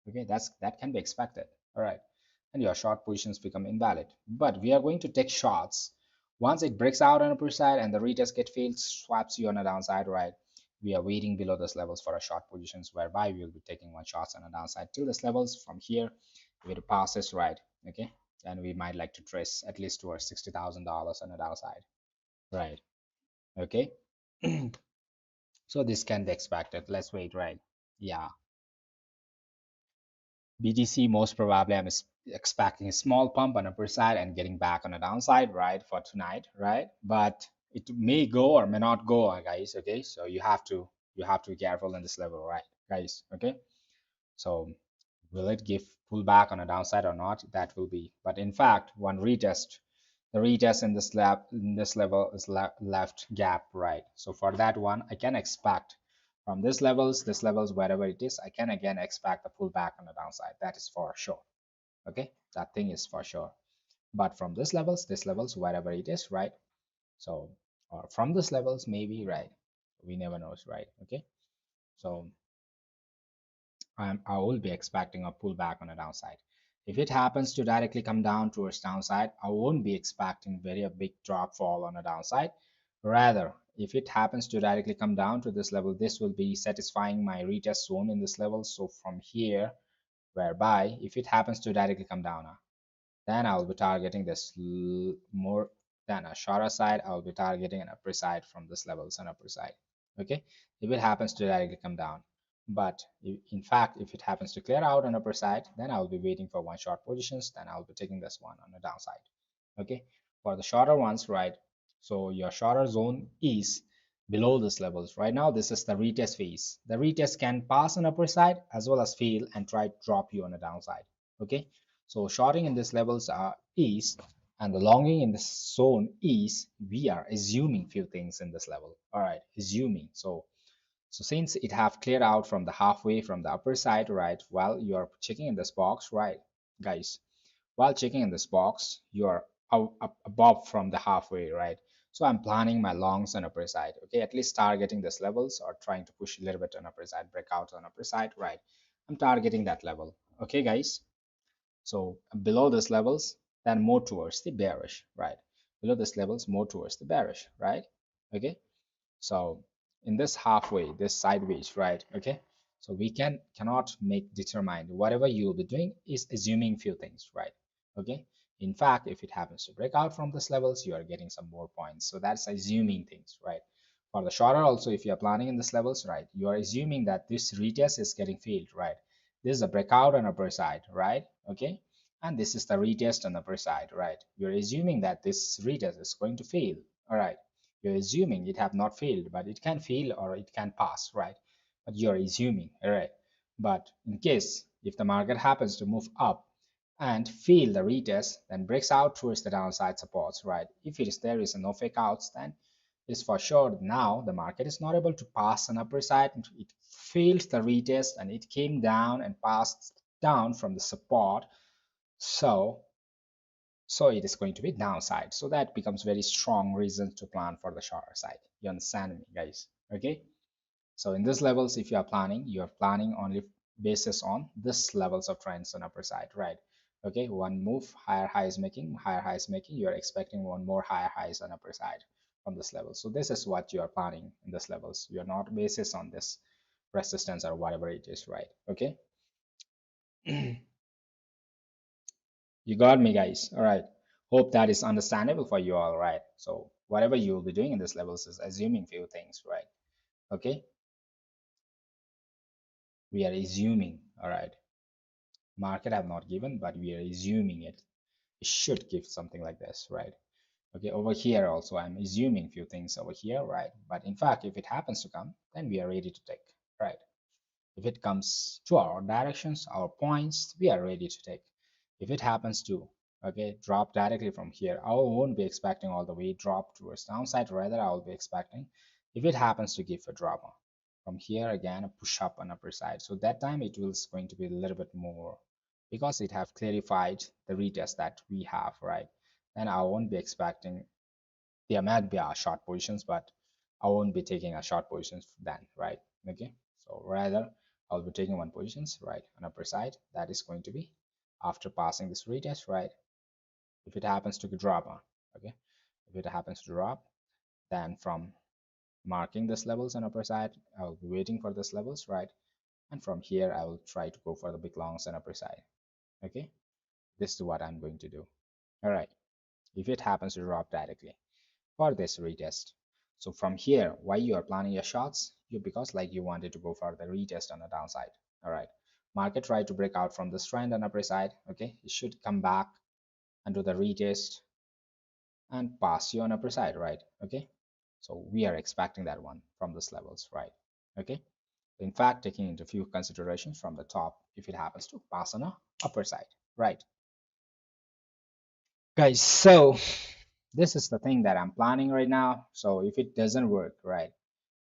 Okay, that can be expected. All right, and your short positions become invalid. But we are going to take shots once it breaks out on upper side and the retest get failed, swaps you on a downside, right? We are waiting below those levels for a short positions, whereby we will be taking one shots on a downside till this levels. From here, if it passes, right? Okay, and we might like to trace at least towards $60,000 on a downside, right? Okay, so this can be expected. Let's wait, right? Yeah, BTC most probably I'm expecting a small pump on upper side and getting back on the downside, right, for tonight, right? But it may go or may not go, guys. Okay, so you have to be careful in this level, right, guys? Okay, so will it give pullback on a downside or not? That will be. But in fact, one retest, the retest in this level is left gap, right? So for that one, I can expect from this levels, wherever it is, I can again expect a pullback on the downside. That is for sure. Okay, that thing is for sure. But from this levels, wherever it is, right? So, or from this levels, maybe, right? We never knows, right? Okay, so I will be expecting a pullback on a downside. If it happens to directly come down towards downside, I won't be expecting very a big drop fall on a downside. Rather, if it happens to directly come down to this level, this will be satisfying my retest zone in this level. So from here, whereby if it happens to directly come down, then I'll be targeting this more than a shorter side. I'll be targeting an upper side from this levels and upper side. Okay, if it happens to directly come down, but in fact, if it happens to clear out on upper side, then I'll be waiting for one short positions. Then I'll be taking this one on the downside. Okay, for the shorter ones, right? So your shorter zone is below this levels. Right now, this is the retest phase. The retest can pass on upper side as well as fail and try to drop you on the downside. Okay, so shorting in this levels are is, and the longing in this zone is, we are assuming few things in this level. All right, assuming. So since it have cleared out from the halfway from the upper side, right, while you are checking in this box, right, guys, while checking in this box, you are up above from the halfway, right? So I'm planning my longs on upper side, okay, at least targeting this levels or trying to push a little bit on upper side, breakout on upper side, right? I'm targeting that level, okay, guys. So below this levels, then more towards the bearish, right? Below this levels, more towards the bearish, right? Okay. So in this halfway, this sideways, right? Okay. So we cannot make determine whatever you will be doing is assuming few things, right? Okay. In fact, if it happens to break out from this levels, you are getting some more points. So that's assuming things, right? For the shorter also, if you are planning in this levels, right, you are assuming that this retest is getting failed, right? This is a breakout on upper side, right? Okay. And this is the retest on upper side, right? You're assuming that this retest is going to fail, all right? You're assuming it have not failed, but it can fail or it can pass, right? But you're assuming, all right? But in case if the market happens to move up and fail the retest, then breaks out towards the downside supports, right? If it is there is no fake outs, then it's for sure now the market is not able to pass an upper side. It failed the retest and it came down and passed down from the support. So it is going to be downside. So that becomes very strong reason to plan for the shorter side. You understand me, guys? Okay. So in these levels, if you are planning, you are planning only basis on this levels of trends on upper side, right? Okay, one move, higher highs making, you are expecting one more higher highs on upper side from this level. So this is what you are planning in this levels. You are not basis on this resistance or whatever it is, right? Okay. You got me, guys. All right. Hope that is understandable for you all, right? So whatever you will be doing in this levels is assuming few things, right? Okay. We are assuming, all right. Market have not given, but we are assuming it should give something like this, right? Okay, over here also I'm assuming few things over here, right? But in fact, if it happens to come, then we are ready to take, right? If it comes to our directions, our points, we are ready to take. If it happens to, okay, drop directly from here, I won't be expecting all the way drop towards downside. Rather, I will be expecting if it happens to give a drop from here again, a push up on upper side. So that time it will going to be a little bit more because it have clarified the retest that we have, right? Then I won't be expecting there might be a short positions, but I won't be taking a short positions then, right? Okay, so rather I'll be taking one positions, right, on upper side. That is going to be after passing this retest, right? If it happens to drop on, okay, if it happens to drop, then from marking this levels on upper side, I'll be waiting for this levels, right? And from here, I will try to go for the big longs on upper side. Okay, this is what I'm going to do. All right, if it happens to drop directly for this retest. So from here, why you are planning your shots? You because like you wanted to go for the retest on the downside. All right. Market tried to break out from this trend on upper side. Okay. It should come back and do the retest and pass you on upper side, right? Okay. So we are expecting that one from this levels, right? Okay. In fact, taking into few considerations from the top, if it happens to pass on a upper side, right? Guys, so this is the thing that I'm planning right now. So if it doesn't work, right?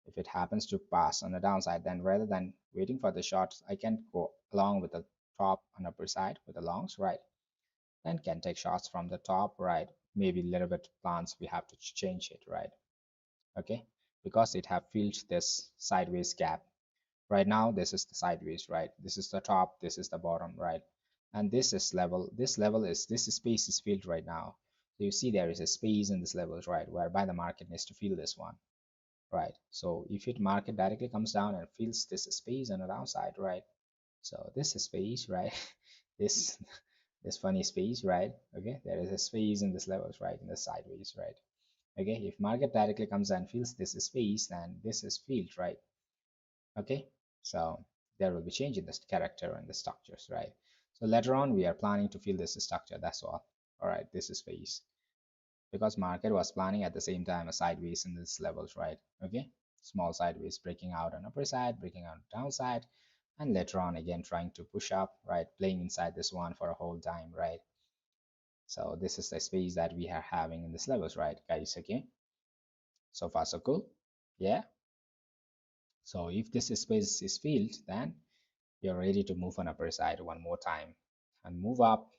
If it happens to pass on the downside, then rather than waiting for the shorts, I can go along with the top and upper side with the longs, right? Then can take shots from the top, right? Maybe a little bit plans we have to change it, right? Okay, because it have filled this sideways gap. Right now, this is the sideways, right? This is the top, this is the bottom, right? And this is level. This level is this space is filled right now. So you see there is a space in this levels, right? Whereby the market needs to fill this one, right? So if it market directly comes down and fills this space on the downside, right? So this space, right? this this funny space, right? Okay, there is a space in this levels, right? In the sideways, right? Okay, if market directly comes and fills this space, then this is filled, right? Okay, so there will be change in the character and the structures, right? So later on we are planning to fill this structure, that's all right, this is phase because market was planning at the same time a sideways in this levels, right? Okay, small sideways breaking out on upper side, breaking out downside, and later on again trying to push up, right, playing inside this one for a whole time, right? So this is the space that we are having in this levels, right, guys? Okay, so far so cool. Yeah, so if this space is filled, then you're ready to move on upper side one more time and move up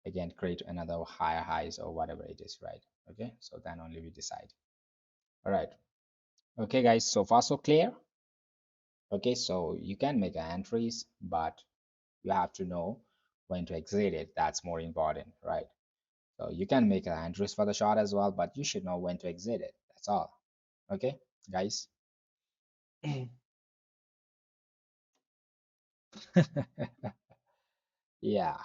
again create another higher highs or whatever it is, right? Okay, so then only we decide. All right. Okay, guys, so far so clear. Okay, so you can make entries, but you have to know when to exit it. That's more important, right? So you can make entries for the short as well, but you should know when to exit it. That's all. Okay, guys. Yeah.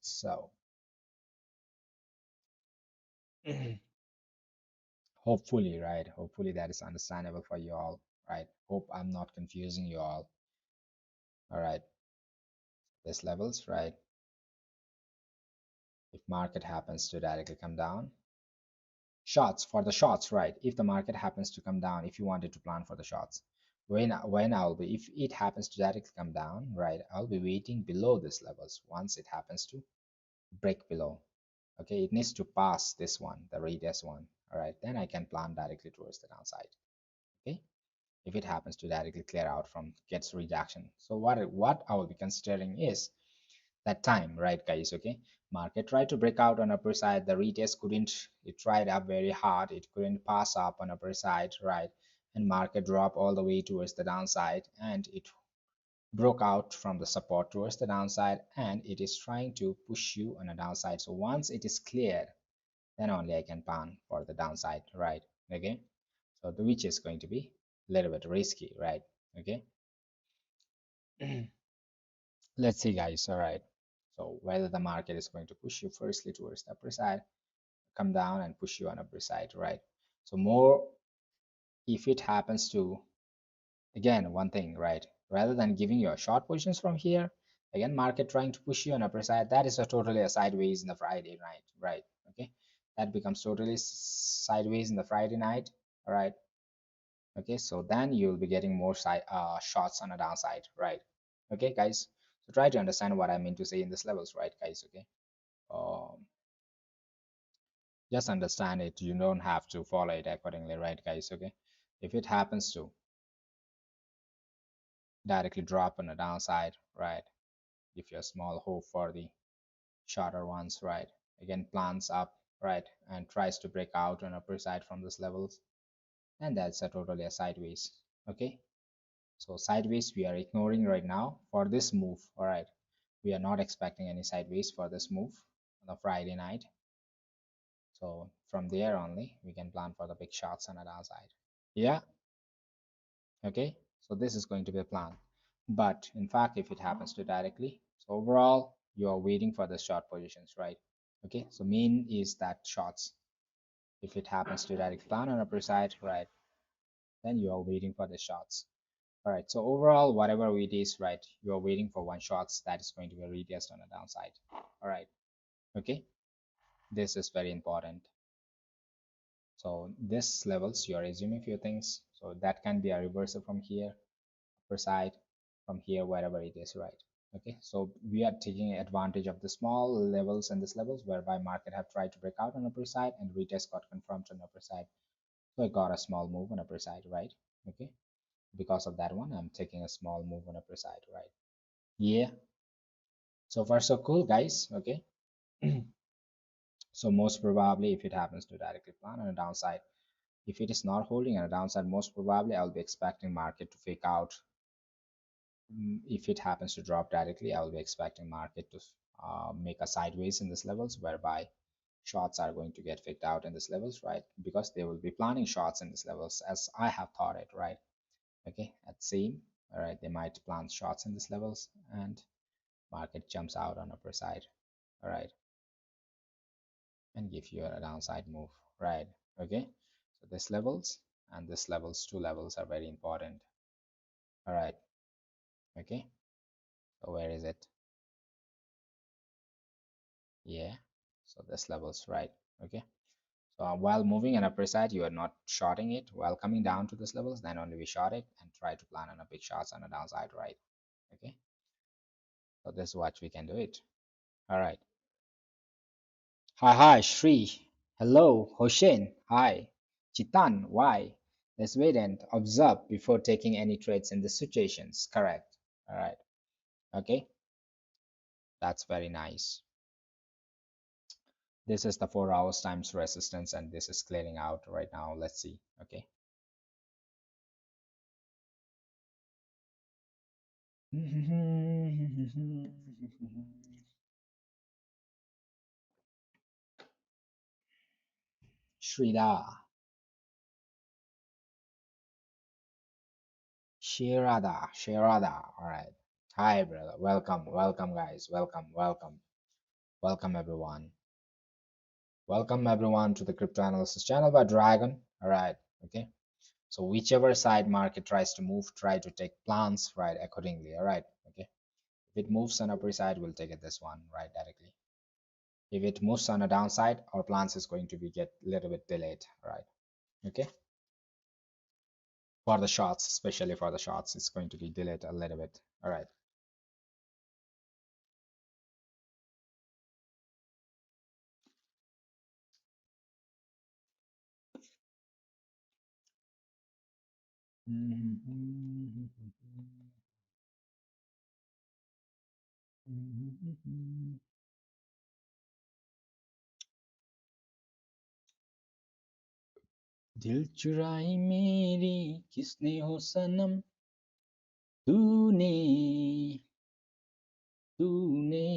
So hopefully, right? Hopefully that is understandable for you all, right? Hope I'm not confusing you all. All right. This levels, right? If market happens to directly come down, shots for the shots, right? If the market happens to come down, if you wanted to plan for the shots, when I'll be, if it happens to directly come down, right? I'll be waiting below this levels. Once it happens to break below, okay, it needs to pass this one, the radius one. All right, then I can plan directly towards the downside. Okay, if it happens to directly clear out from gets rejection. So what I will be considering is that time, right, guys? Okay, market tried to break out on upper side, the retest couldn't, it tried up very hard, it couldn't pass up on upper side, right? And market dropped all the way towards the downside, and it broke out from the support towards the downside, and it is trying to push you on a downside. So once it is cleared, then only I can plan for the downside, right? Okay, so the which is going to be a little bit risky, right? Okay. Let's see, guys. All right, so whether the market is going to push you firstly towards the upper side, come down and push you on upper side, right? So more, if it happens to, again, one thing, right? Rather than giving you a short positions from here, again, market trying to push you on upper side, that is a totally a sideways in the Friday night, right? Okay, that becomes totally sideways in the Friday night. All right. Okay, so then you'll be getting more side shots on a downside, right? Okay, guys, so try to understand what I mean to say in this levels, right, guys? Okay, um just understand it, you don't have to follow it accordingly, right, guys? Okay, if it happens to directly drop on the downside, right, if you're small hope for the shorter ones, right, again plans up, right, and tries to break out on upper side from this levels, and that's a totally a sideways. Okay, so sideways we are ignoring right now for this move. All right, we are not expecting any sideways for this move on a Friday night. So from there only we can plan for the big shots on the downside. Yeah. Okay, so this is going to be a plan. But in fact, if it happens to directly, so overall you are waiting for the short positions, right? Okay, so mean is that shots, if it happens to directly plan on upper side, right, then you are waiting for the shots. All right, so overall whatever it is, right, you are waiting for one shots that is going to be a retest on the downside. All right. Okay, this is very important. So this levels you are assuming few things, so that can be a reversal from here, upper side, from here, wherever it is, right? Okay, so we are taking advantage of the small levels and this levels whereby market have tried to break out on upper side and retest got confirmed on upper side, so I got a small move on upper side, right? Okay, because of that one I'm taking a small move on upper side, right? Yeah, so far so cool, guys. Okay. So most probably if it happens to directly plan on a downside, if it is not holding on a downside, most probably I'll be expecting market to fake out. If it happens to drop directly, I will be expecting market to make a sideways in this levels whereby shots are going to get faked out in this levels, right? Because they will be planning shots in this levels as I have thought it, right? Okay, at same, all right, they might plan shots in this levels and market jumps out on upper side, all right, and give you a downside move, right? Okay, so this levels and this levels, two levels are very important, all right. Okay, so where is it? Yeah, so this levels, right? Okay, so while moving an upper side you are not shorting it, while coming down to this levels then only we short it and try to plan on a big shots on the downside, right? Okay, so this is what we can do it. All right. Hi Shri, hello Hoshin, hi Chitan, why? Let's wait and observe before taking any trades in the situations, correct? All right. Okay, that's very nice. This is the 4 hours times resistance, and this is clearing out right now. Let's see. Okay. Shrida, Shirada. All right. Hi, brother. Welcome, welcome, guys. Welcome, welcome, welcome, everyone. Welcome, everyone, to the Crypto Analysis channel by Dragon. All right. Okay. So whichever side market tries to move, try to take plans right accordingly. All right. Okay. If it moves on upper side, we'll take it this one right directly. If it moves on a downside, our plans is going to be get a little bit delayed. All right. Okay. For the shots, especially for the shots, it's going to be delayed a little bit. All right. दिल चुराई मेरी किसने हो सनम तूने तूने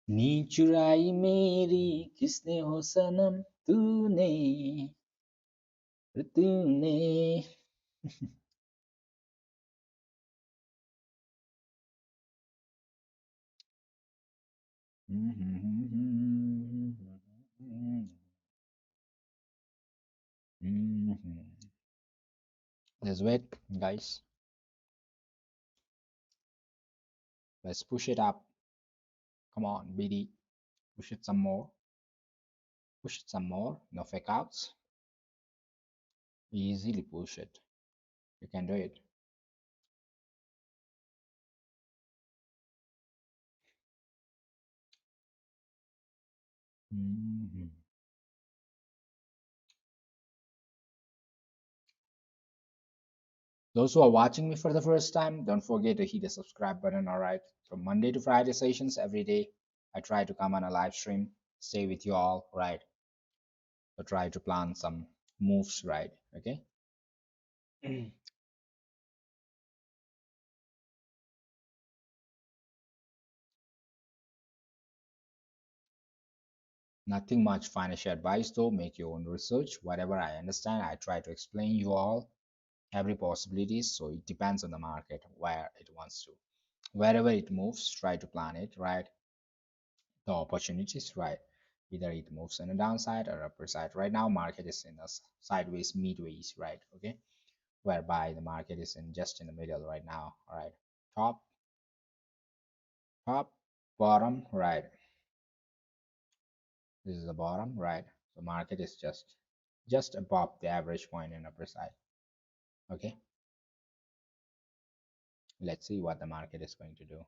नी चुराई मेरी किसने हो सनम तूने तूने Let's wait, guys. Let's push it up. Come on, BD. Push it some more. Push it some more. No fake outs. Easily push it. You can do it. Those who are watching me for the first time, don't forget to hit the subscribe button. All right. From Monday to Friday sessions every day, I try to come on a live stream, stay with you all, right? So try to plan some moves, right? Okay. Nothing much financial advice though. Make your own research. Whatever I understand, I try to explain you all every possibilities. So it depends on the market where it wants to. Wherever it moves, try to plan it, right? The opportunities, right? Either it moves on a downside or upper side. Right now, market is in a sideways, midways, right? Okay, whereby the market is in just in the middle right now. All right, top, top, bottom, right? This is the bottom, right? So market is just above the average point in upper side. Okay, let's see what the market is going to do.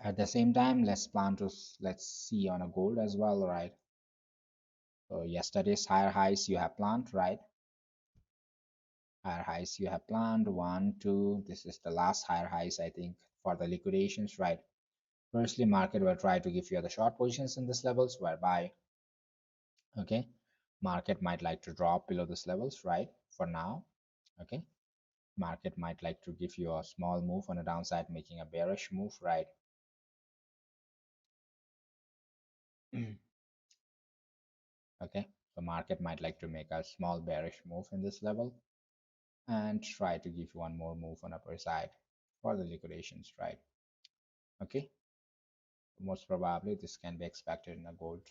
At the same time, let's see on a gold as well, right? So yesterday's higher highs you have planned, right? Higher highs you have planned, one, two. This is the last higher highs, I think, for the liquidations, right? Firstly, market will try to give you the short positions in these levels, whereby, okay, market might like to drop below these levels, right? For now, okay, market might like to give you a small move on the downside, making a bearish move, right? Okay, so market might like to make a small bearish move in this level and try to give you one more move on upper side for the liquidations, right? Okay, most probably this can be expected in a gold.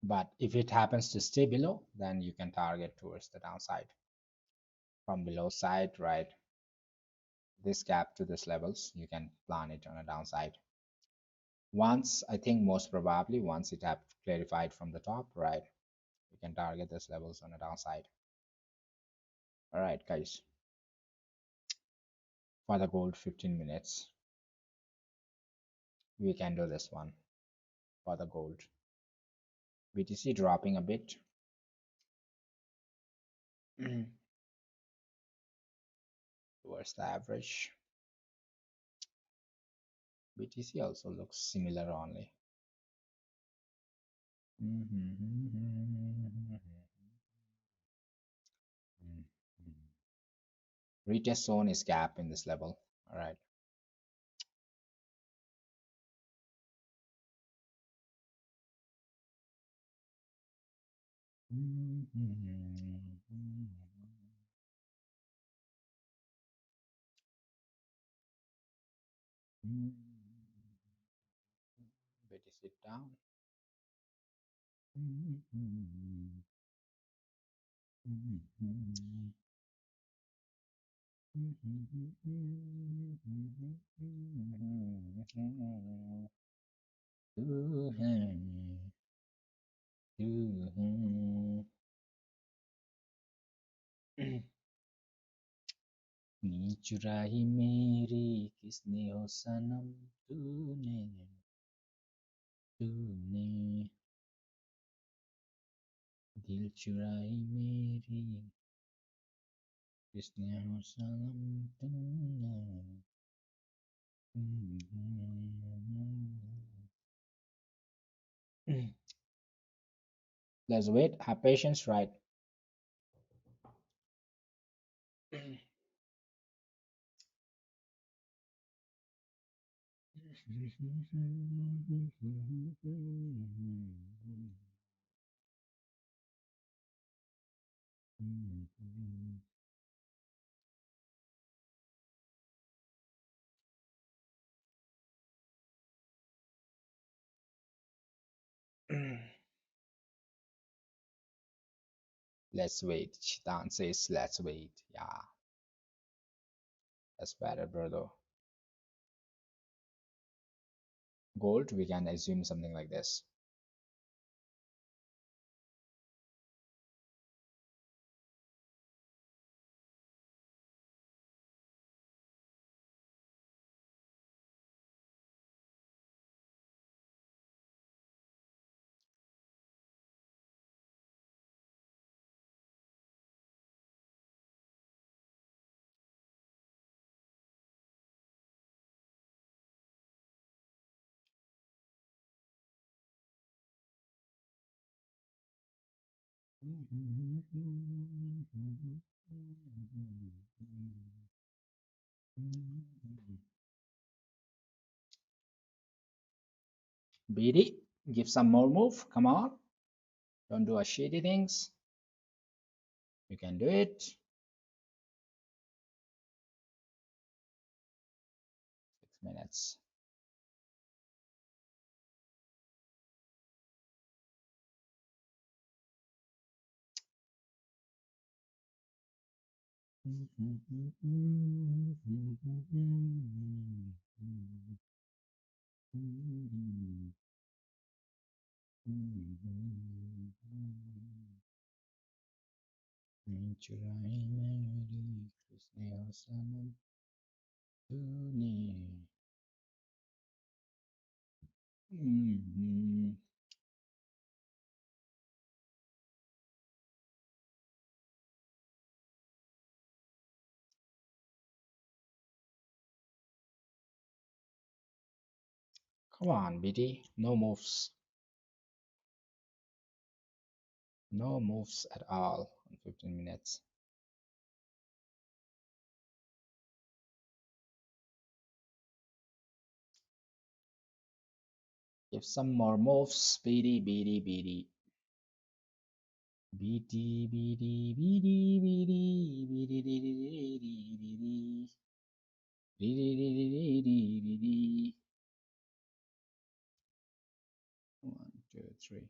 But if it happens to stay below, then you can target towards the downside from below side, right? This gap to this levels, you can plan it on a downside. Once, I think most probably, once it have clarified from the top, right, you can target this levels on a downside. All right, guys, for the gold 15 minutes, we can do this one for the gold. BTC dropping a bit. Towards the average. BTC also looks similar only. Retest zone is gap in this level. All right. BTC down. नी चुराई मेरी किसने हो सनम तूने तूने दिल चुराई मेरी किसने हो सनम तूने let's wait, have patience, right? Let's wait. Chitan says, let's wait. Yeah, that's better, brother. Gold, we can assume something like this. BD, give some more move. Come on. Don't do a shady things. You can do it. 6 minutes. चुराई मेरी किसने हो सनम तूने Come on, BD, no moves. No moves at all on 15 minutes. Give some more moves. BD, BD, BD. BD, BD, BD, BD, BD, BD, BD, BD. 1, 2, 3.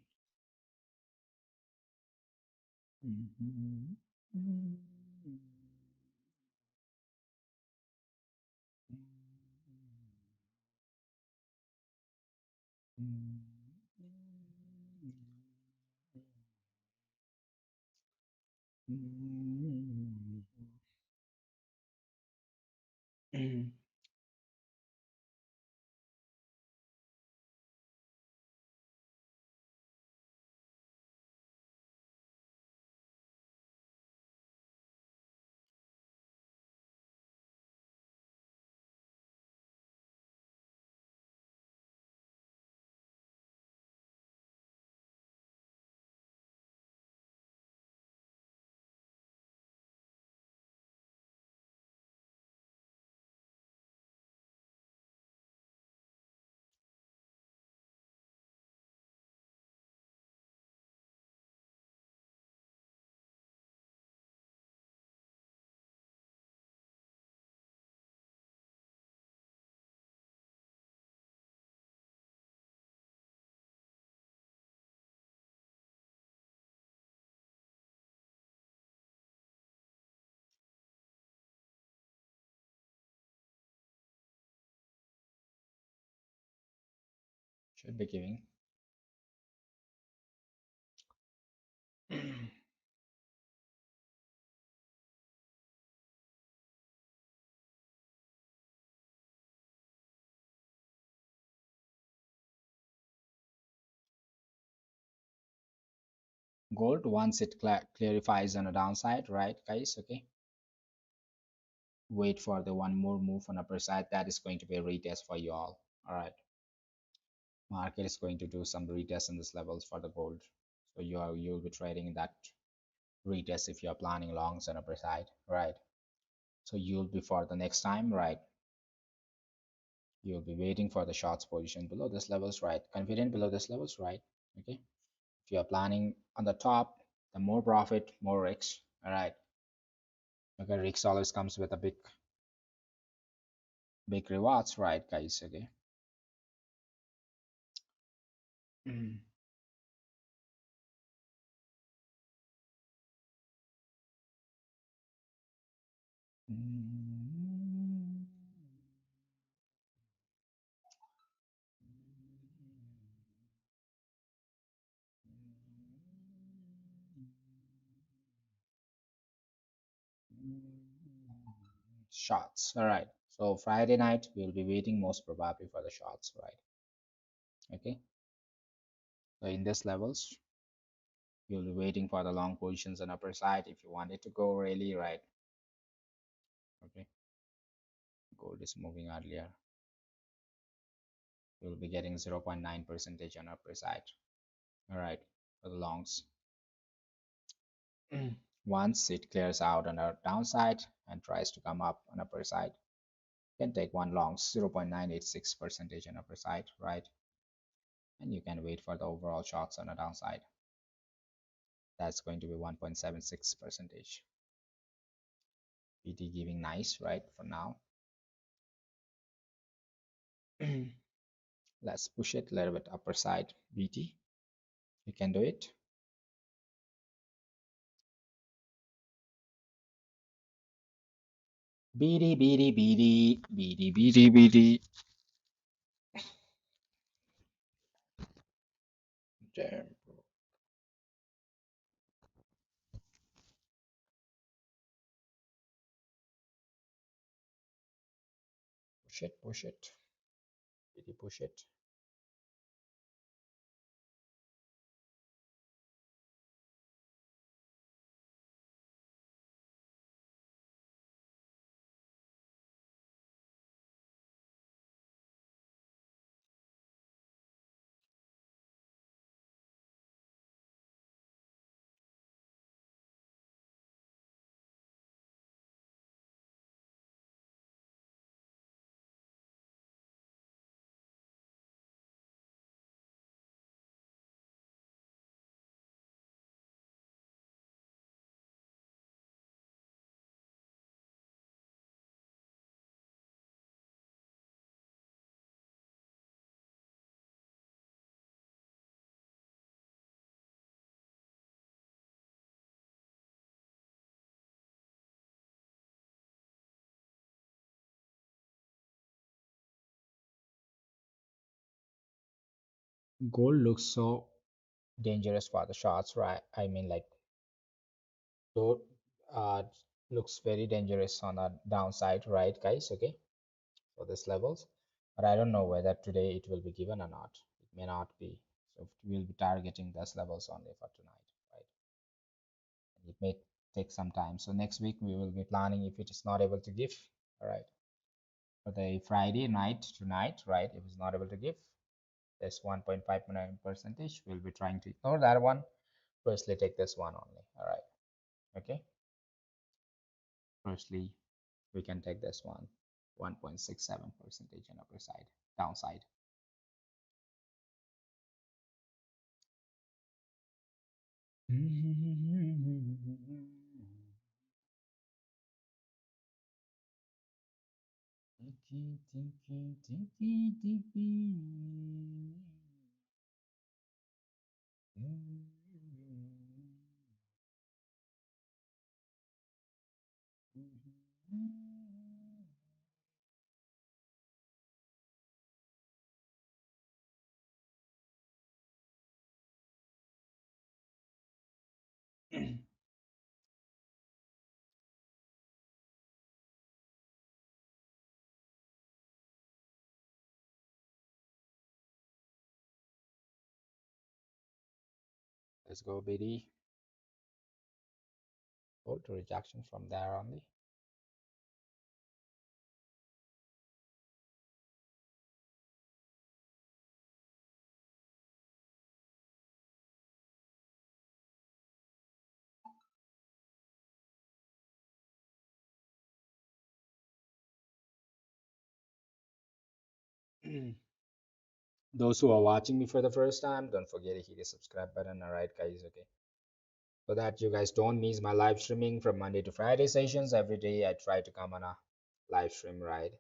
Should be giving. Gold, once it clarifies on a downside, right, guys? Okay. Wait for the one more move on upper side. That is going to be a retest for you all. All right. Market is going to do some retest in this levels for the gold. So you'll be trading in that retest if you're planning longs on upper side, right? So you'll be for the next time, right? You'll be waiting for the shorts position below this levels, right? Confident below this levels, right? Okay. If you're planning on the top, the more profit, more risks. All right. Okay, risks always comes with a big rewards, right, guys? Okay. Shots. All right. So Friday night we'll be waiting most probably for the shots, right? Okay. So in this levels, you'll be waiting for the long positions on upper side if you want it to go really right. Okay. Gold is moving earlier. You'll be getting 0.9 percentage on upper side. All right. For the longs. Once it clears out on our downside and tries to come up on upper side, you can take one long 0.986 percentage on upper side, right? And you can wait for the overall shots on the downside. That's going to be 1.76 percentage. BT giving nice, right? For now. Let's push it a little bit upper side. BT, you can do it. BD, BD, BD, BD, BD, BD. Damn, bro. Push it, push it. BD, push it. Gold looks so dangerous for the shots, right? I mean, like, gold looks very dangerous on the downside, right, guys? Okay, for this levels, but I don't know whether today it will be given or not. It may not be. So we'll be targeting those levels only for tonight, right? It may take some time. So next week we will be planning if it is not able to give, all right, for the Friday night tonight, right? If it's not able to give, this 1.59 percentage, we'll be trying to ignore that one. Firstly, take this one only, all right? Okay. Firstly, we can take this one, 1.67 percentage on upper side, downside. Let's go, BD. Go to rejection from there only. Those who are watching me for the first time, don't forget to hit the subscribe button. All right, guys. Okay, so that you guys don't miss my live streaming from Monday to Friday sessions. Every day I try to come on a live stream, right?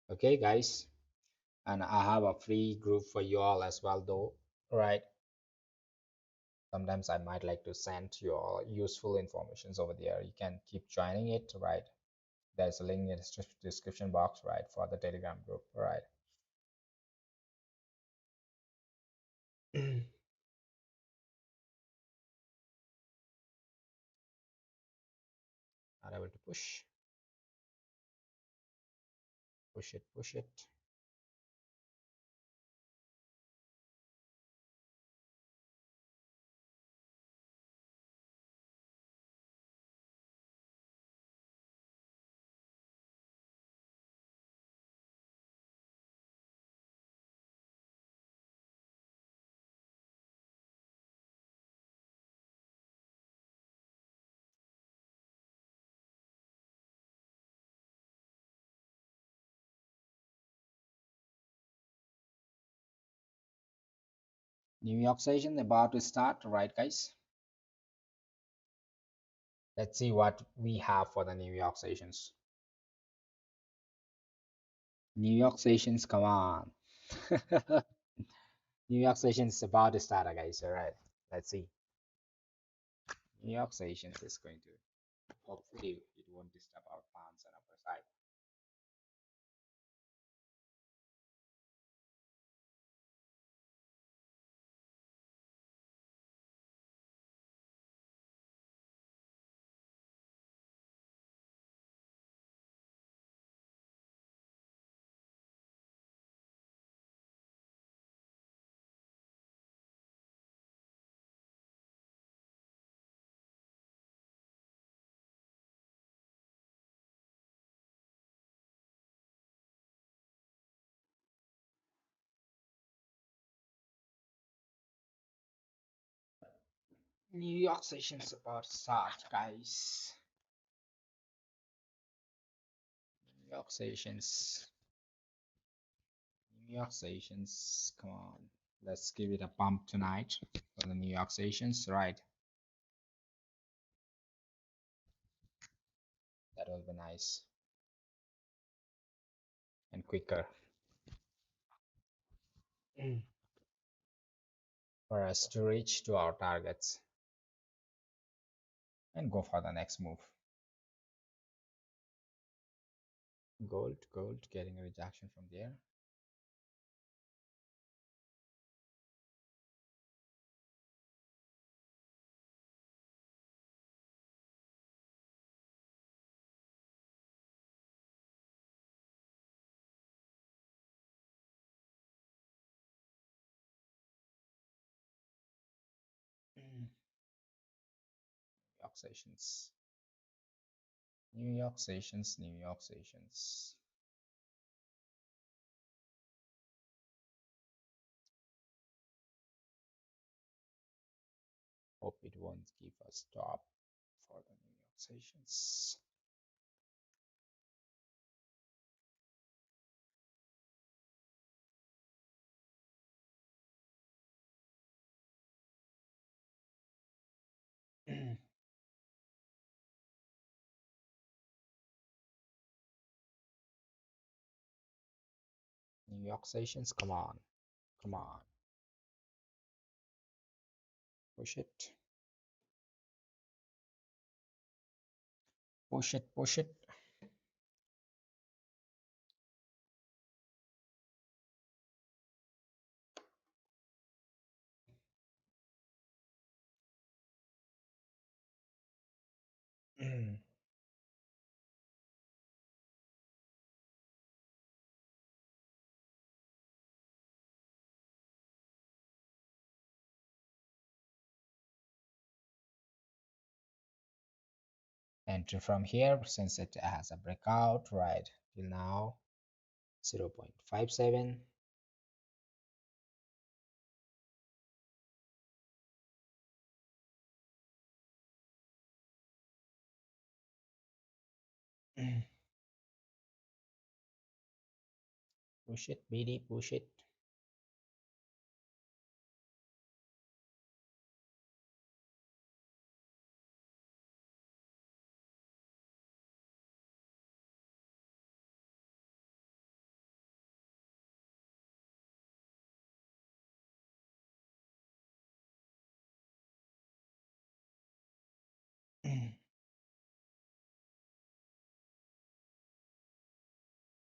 Okay, guys, and I have a free group for you all as well, though. All right. Sometimes I might like to send you all useful informations over there. You can keep joining it, right? There's a link in the description box, right, for the Telegram group, right? Not able to push it. New York session about to start, right, guys? Let's see what we have for the New York sessions. New York sessions, come on. New York sessions about to start, guys. All right, let's see. New York sessions is going to, hopefully it won't disturb our plans on our side. New York sessions about to start, guys. New York sessions. New York sessions. Come on. Let's give it a pump tonight for the New York sessions. Right. That will be nice. and quicker for us to reach to our targets and go for the next move. Gold getting a rejection from there. York sessions. New York sessions, New York sessions. Hope it won't give a stop for the New York sessions. New York sessions, come on, come on, push it, push it, push it. Enter from here since it has a breakout right till now 0.57. Push it, BD, push it.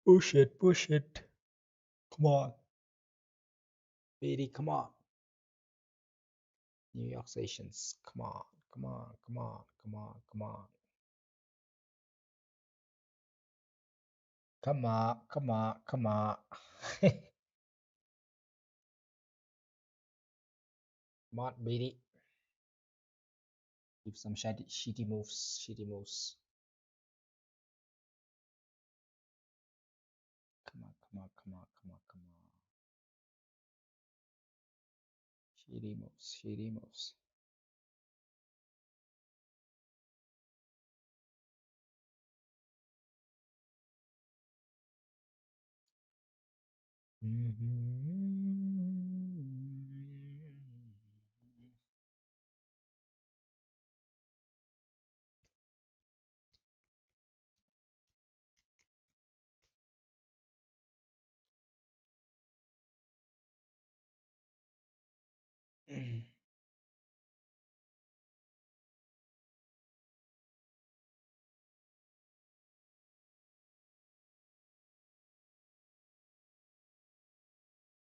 Push it, push it. Come on. BD, come on. New York sessions, come on, come on, come on, come on, come on. Come on, come on, come on. Come on, BD. Give some shitty moves, shitty moves. Come on, come on, come on, come on, come on. Shitty moves, shitty moves.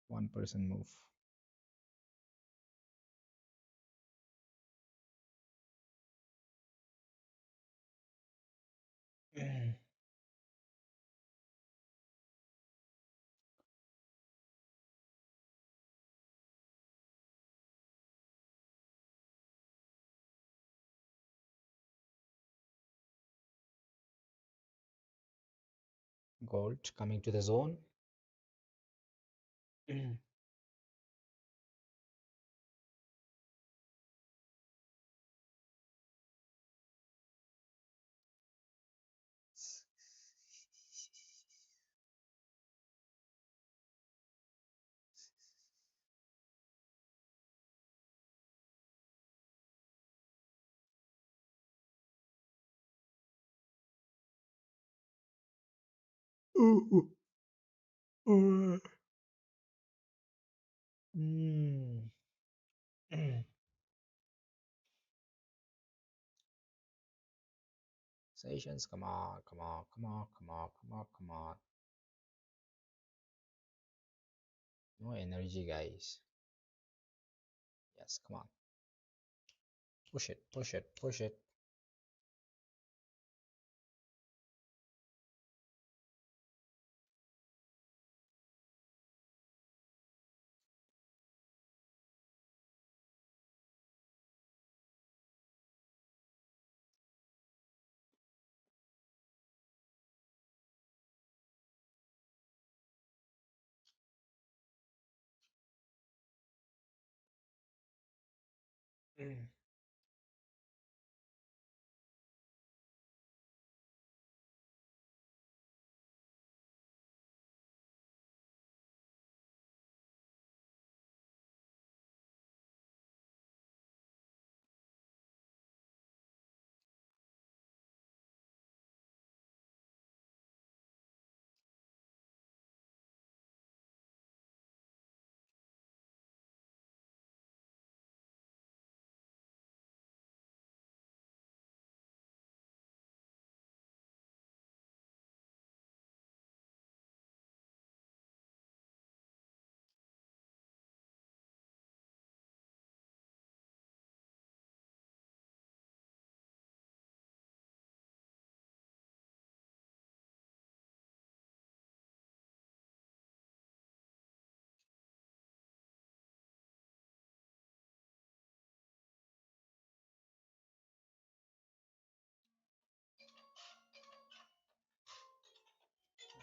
One person move. Gold coming to the zone. Ooh. Mm. Mm. Sessions, come on, come on, come on, come on, come on, come on. No energy, guys. Yes, come on. Push it, push it, push it. Mm.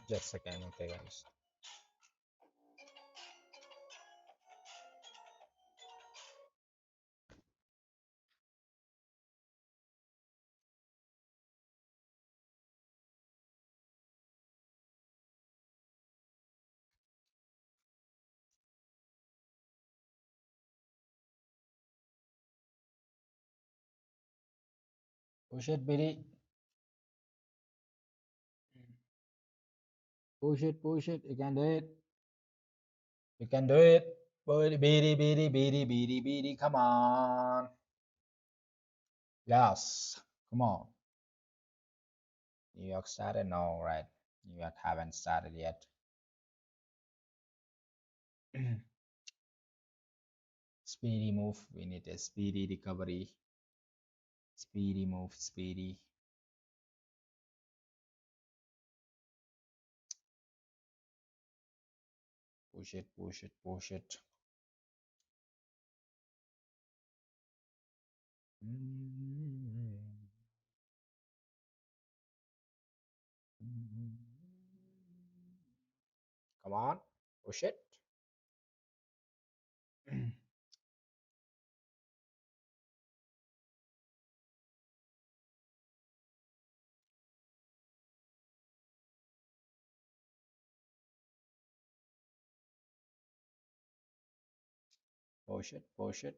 Just a second, okay, guys. Push it, BD. Push it, push it. You can do it. You can do it. BD, BD, BD, BD, BD, BD. Come on. Yes. Come on. New York started? No, right. New York haven't started yet. Speedy move. We need a speedy recovery. Speedy move. Speedy. Push it, push it, push it. Come on. Push it. Push it, push it.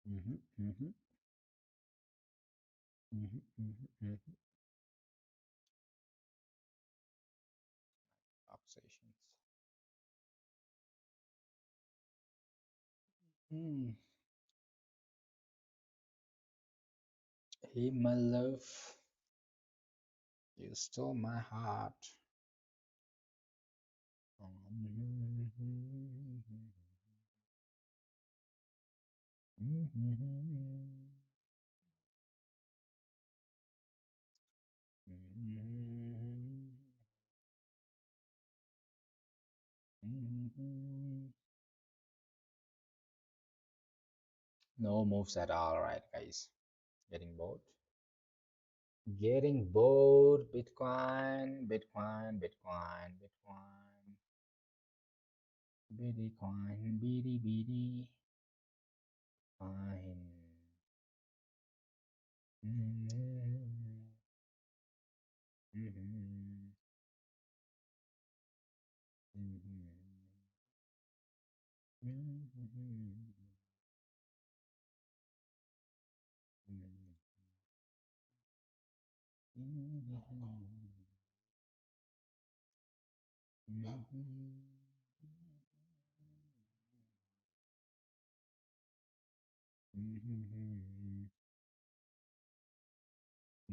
Mm-hmm, mm-hmm, mm-hmm, mm-hmm, mm-hmm. Oxidations. Mm. Hey, my love, you stole my heart. No moves at all, right, guys? Getting bored. Getting bored. Bitcoin, Bitcoin, Bitcoin, Bitcoin, Bitcoin, BD, BD, fine. Mhm, mhm.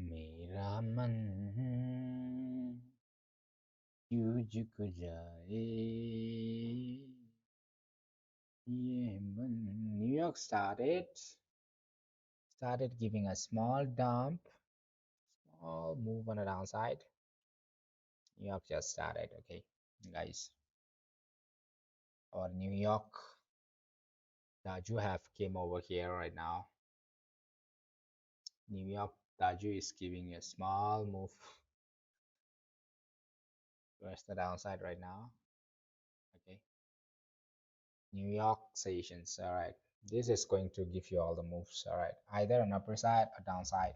मेरा मन क्यों झुक जाए ये मन. New York started giving a small dump, small move on the downside. New York just started. Okay, guys, our New York Daju have came over here right now. New York Daju is giving a small move towards the downside right now. Okay, New York sessions. All right, this is going to give you all the moves. All right, either an upper side or downside.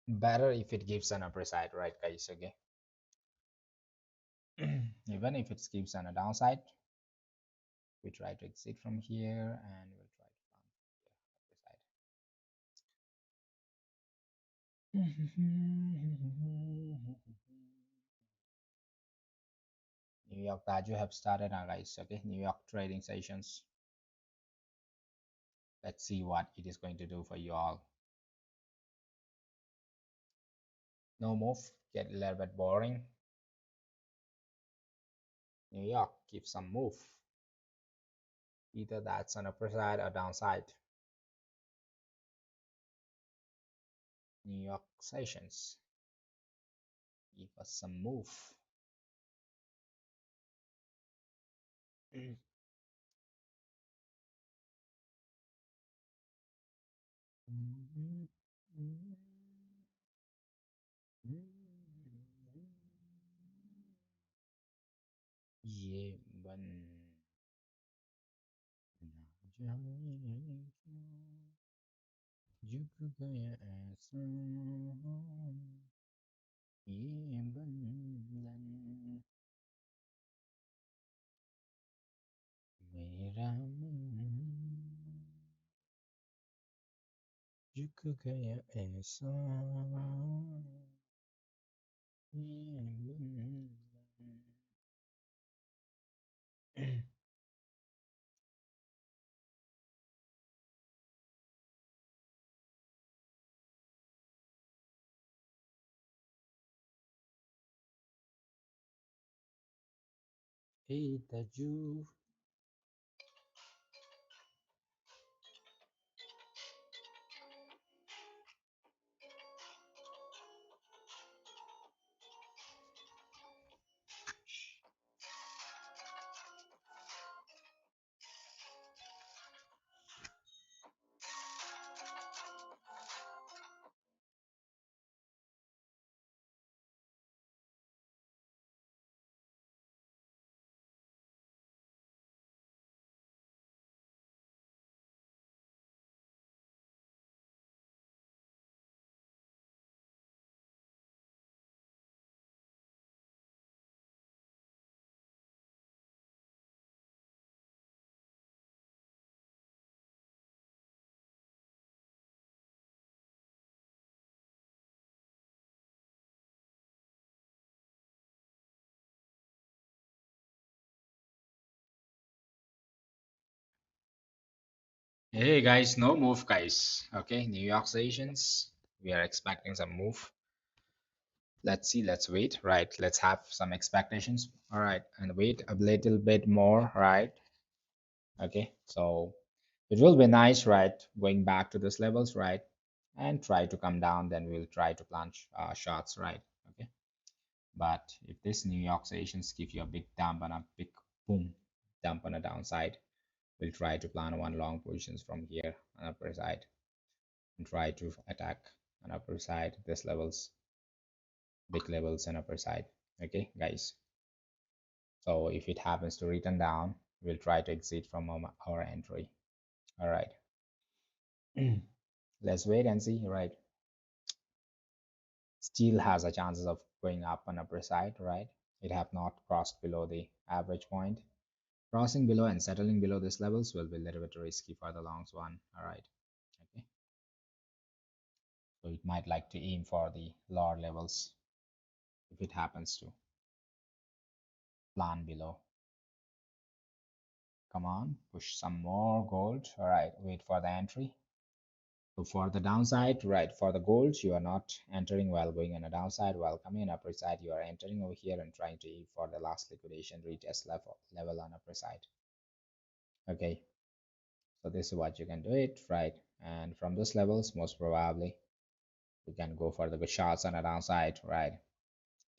Better if it gives an upper side, right, guys? Okay, even if it gives an a downside, we try to exit from here and we'll try to find the upper side. New York Daju have started now, guys. Okay, New York trading sessions. Let's see what it is going to do for you all. No move, get a little bit boring. New York, give some move. Either that's an upper side or downside. New York sessions, give us some move. ये बन ना जाने क्यों झुक गया ऐसा ये बंधन मेरा मन झुक गया ऐसा ये बंधन. Hey Taju. Hey guys, no move, guys. Okay, New York sessions. We are expecting some move. Let's see, let's wait. Right, let's have some expectations. All right, and wait a little bit more. Right, okay, so it will be nice, right, going back to these levels, right, and try to come down. Then we'll try to plunge shots, right? Okay, but if this New York sessions give you a big dump and a big boom dump on the downside, we'll try to plan one long positions from here on upper side and try to attack on upper side this levels, big levels and upper side. Okay, guys, so if it happens to return down, we'll try to exit from our entry. All right. Let's wait and see. Right, still has a chances of going up on upper side, right? It have not crossed below the average point. Crossing below and settling below these levels will be a little bit risky for the longs one. All right. Okay. So it might like to aim for the lower levels if it happens to plan below. Come on, push some more gold. All right, wait for the entry. So for the downside, right, for the gold, you are not entering while going on a downside. While coming on upper side, you are entering over here and trying to aim for the last liquidation retest level on upper side. Okay, so this is what you can do it, right? And from these levels, most probably, you can go for the good shots on a downside, right,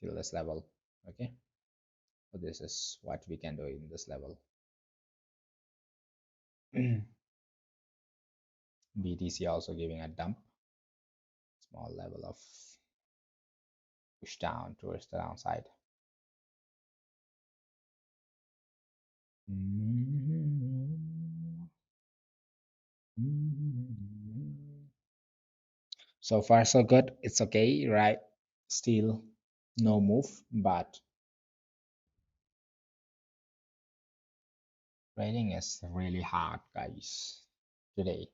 till this level. Okay, so this is what we can do in this level. BTC also giving a dump, small level of push down towards the downside. So far, so good. It's okay, right? Still no move, but trading is really hard, guys, today.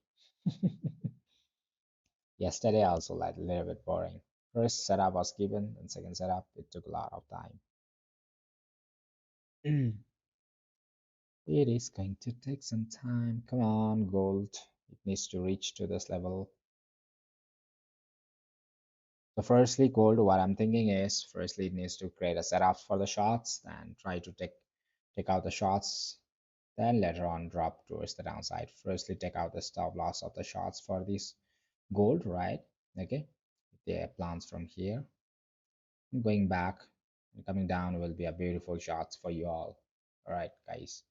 Yesterday, also like a little bit boring. First setup was given, and second setup, it took a lot of time. It is going to take some time. Come on, gold. It needs to reach to this level. So firstly, gold, what I'm thinking is, firstly, it needs to create a setup for the shots and try to take out the shots. Then later on drop towards the downside. Firstly, take out the stop loss of the shots for this gold, right? Okay. The plans from here. Going back and coming down will be a beautiful shots for you all. All right, guys,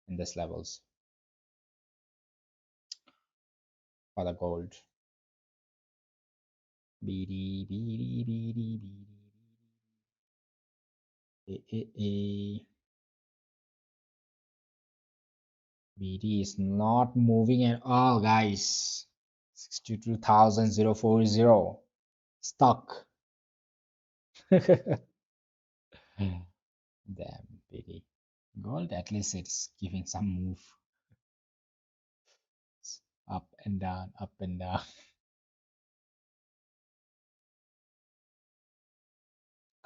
in this levels for the gold. BD, BD, BD, BD. BD is not moving at all, guys. 62,040 stuck. Damn, BD. Gold, at least it's giving some move. Up and down, up and down.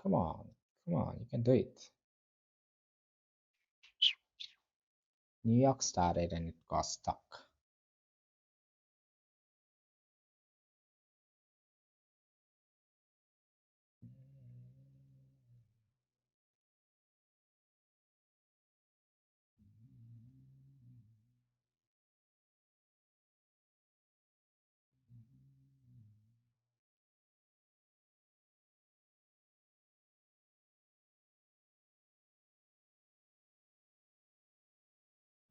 Come on, come on, you can do it. New York started and it got stuck.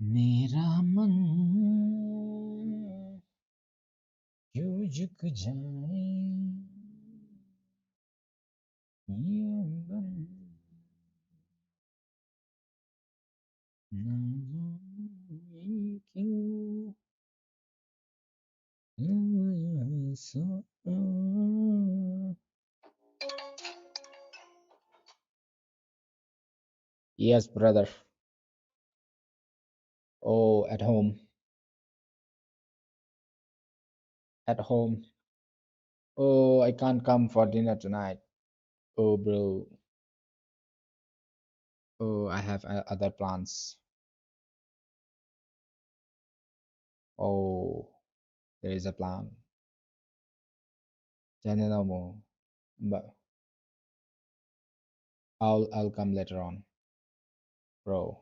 मेरा मन क्यों झुक जाए ये बन ना जाने क्यों ऐसा Yes, brother. Oh, at home. At home. Oh, I can't come for dinner tonight. Oh, bro. Oh, I have other plans. Oh, there is a plan. Janinomo. But I'll come later on, bro.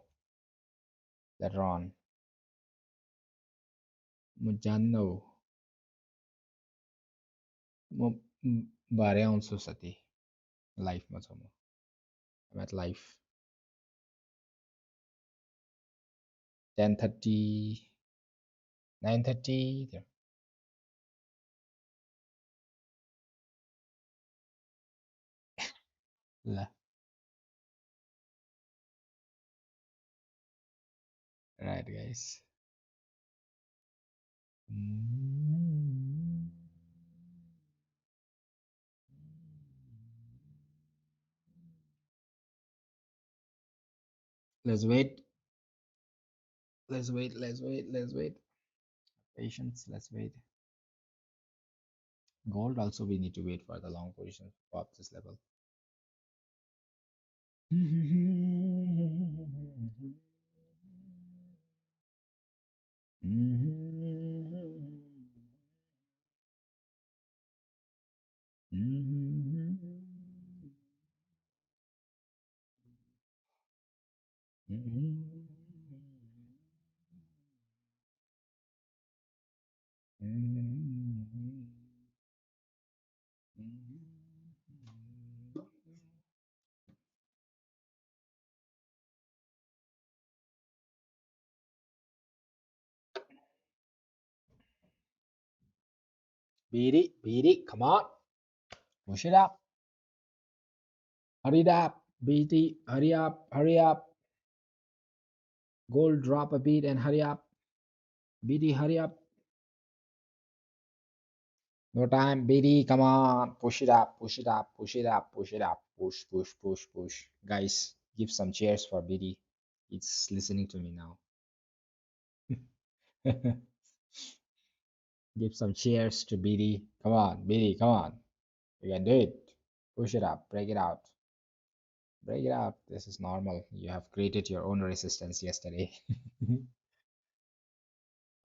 Later on. Mujano. Mo bare on society. Life mo mo. I'm at life. 10:30, 9:30. There. La. Right, guys. Mm. Let's wait. Let's wait. Let's wait. Let's wait. Patience. Let's wait. Gold also we need to wait for the long position to pop this level. Beat it, come on, push it up, hurry it up, BT, hurry up, gold drop a beat and hurry up, BT, hurry up, no time, BT, come on, push it up, push it up, push it up, push it up, push, push, push, push, guys, give some cheers for BT, it's listening to me now. Give some cheers to BT, come on, BT, come on, you can do it, push it up, break it out. Break it out. This is normal. You have created your own resistance yesterday.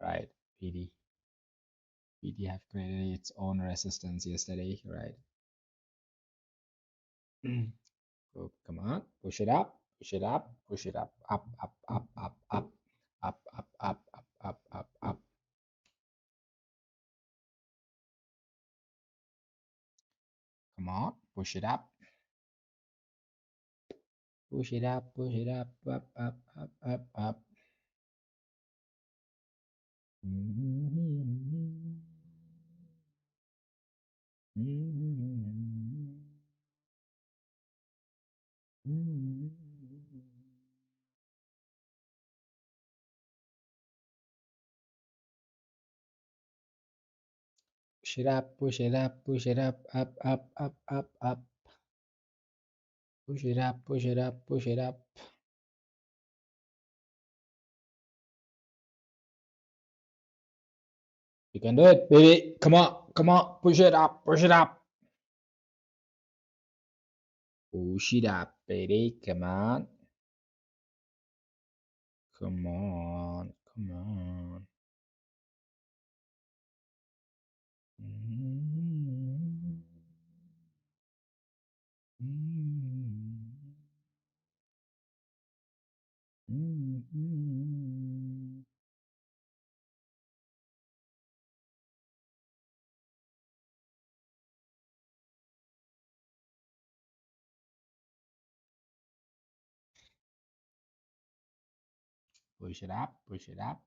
Right. PD. PD have created its own resistance yesterday, right? So come on, push it up, push it up, push it up, up, up, up, up, up, up, up, up, up, up, up, up. Come on, push it up, push it up, push it up, up, up, up, up, up. Push it up, push it up, push it up, up, up, up, up, up. Push it up, push it up, push it up. You can do it, baby. Come on, push it up, push it up. Push it up, baby. Come on. Come on, come on. Push it up, push it up,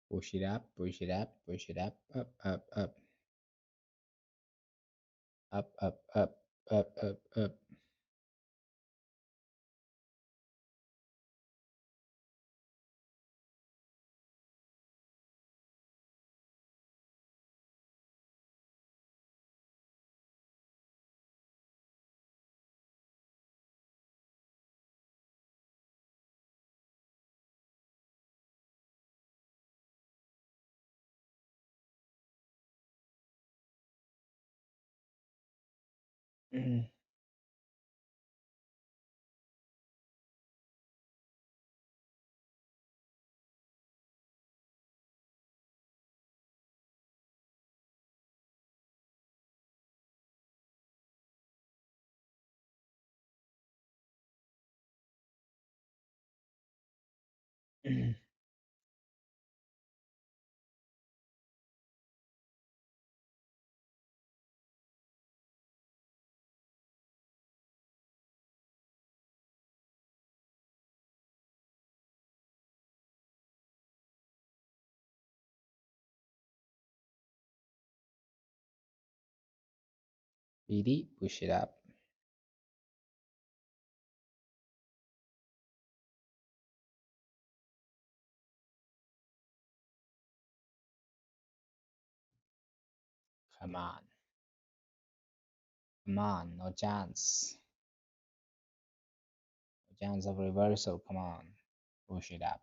push it up, push it up, push it up, up, up, up, up, up, up, up, up, up. BD, push it up. Come on. Come on. No chance. No chance of reversal. Come on. Push it up.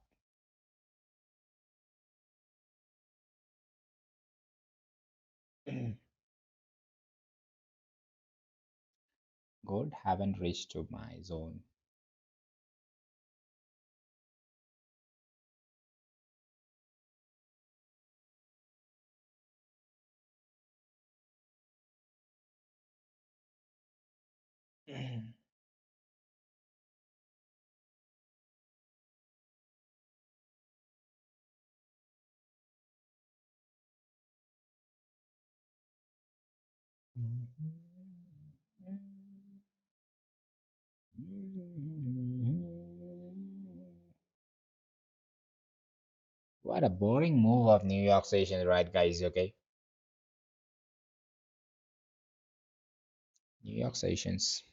Gold haven't reached to my zone. What a boring move of New York Station, right, guys? Okay, New York Stations.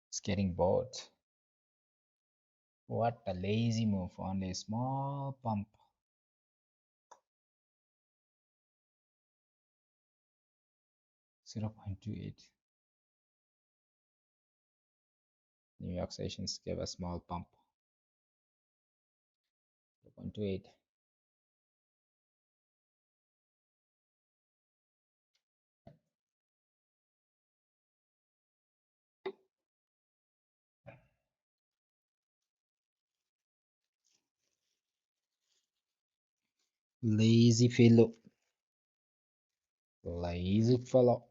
It's getting bored. What a lazy move. Only a small pump. 0.28. New York Stations give a small pump. 0.28. Lazy fellow. Lazy fellow.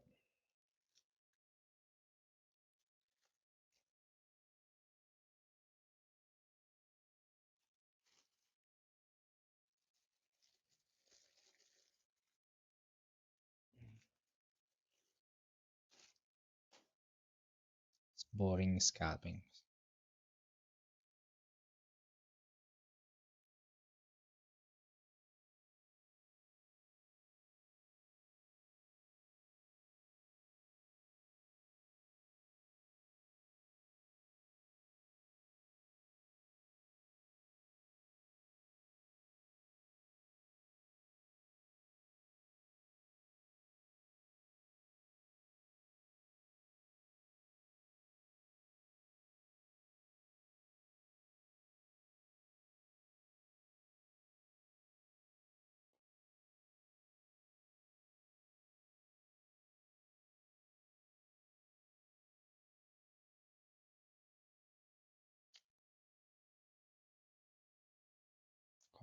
It's boring scalping.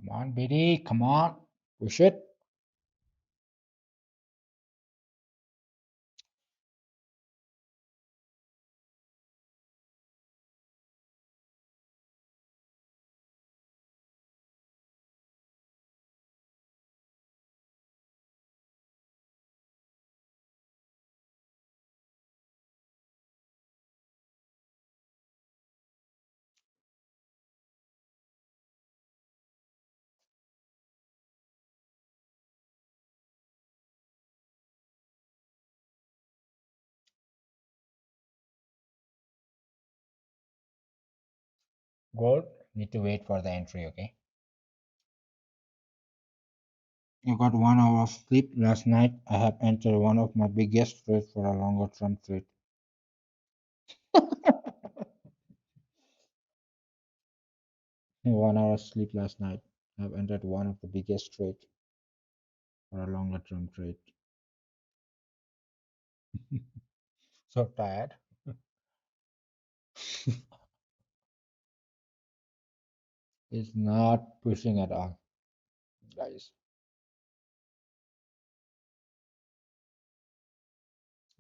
Come on, BD. Come on. Push it. Gold. Need to wait for the entry, okay? I got 1 hour of sleep last night. I have entered one of my biggest trades for a longer term trade. 1 hour of sleep last night. I have entered one of the biggest trades for a longer term trade. So tired. It's not pushing at all, guys.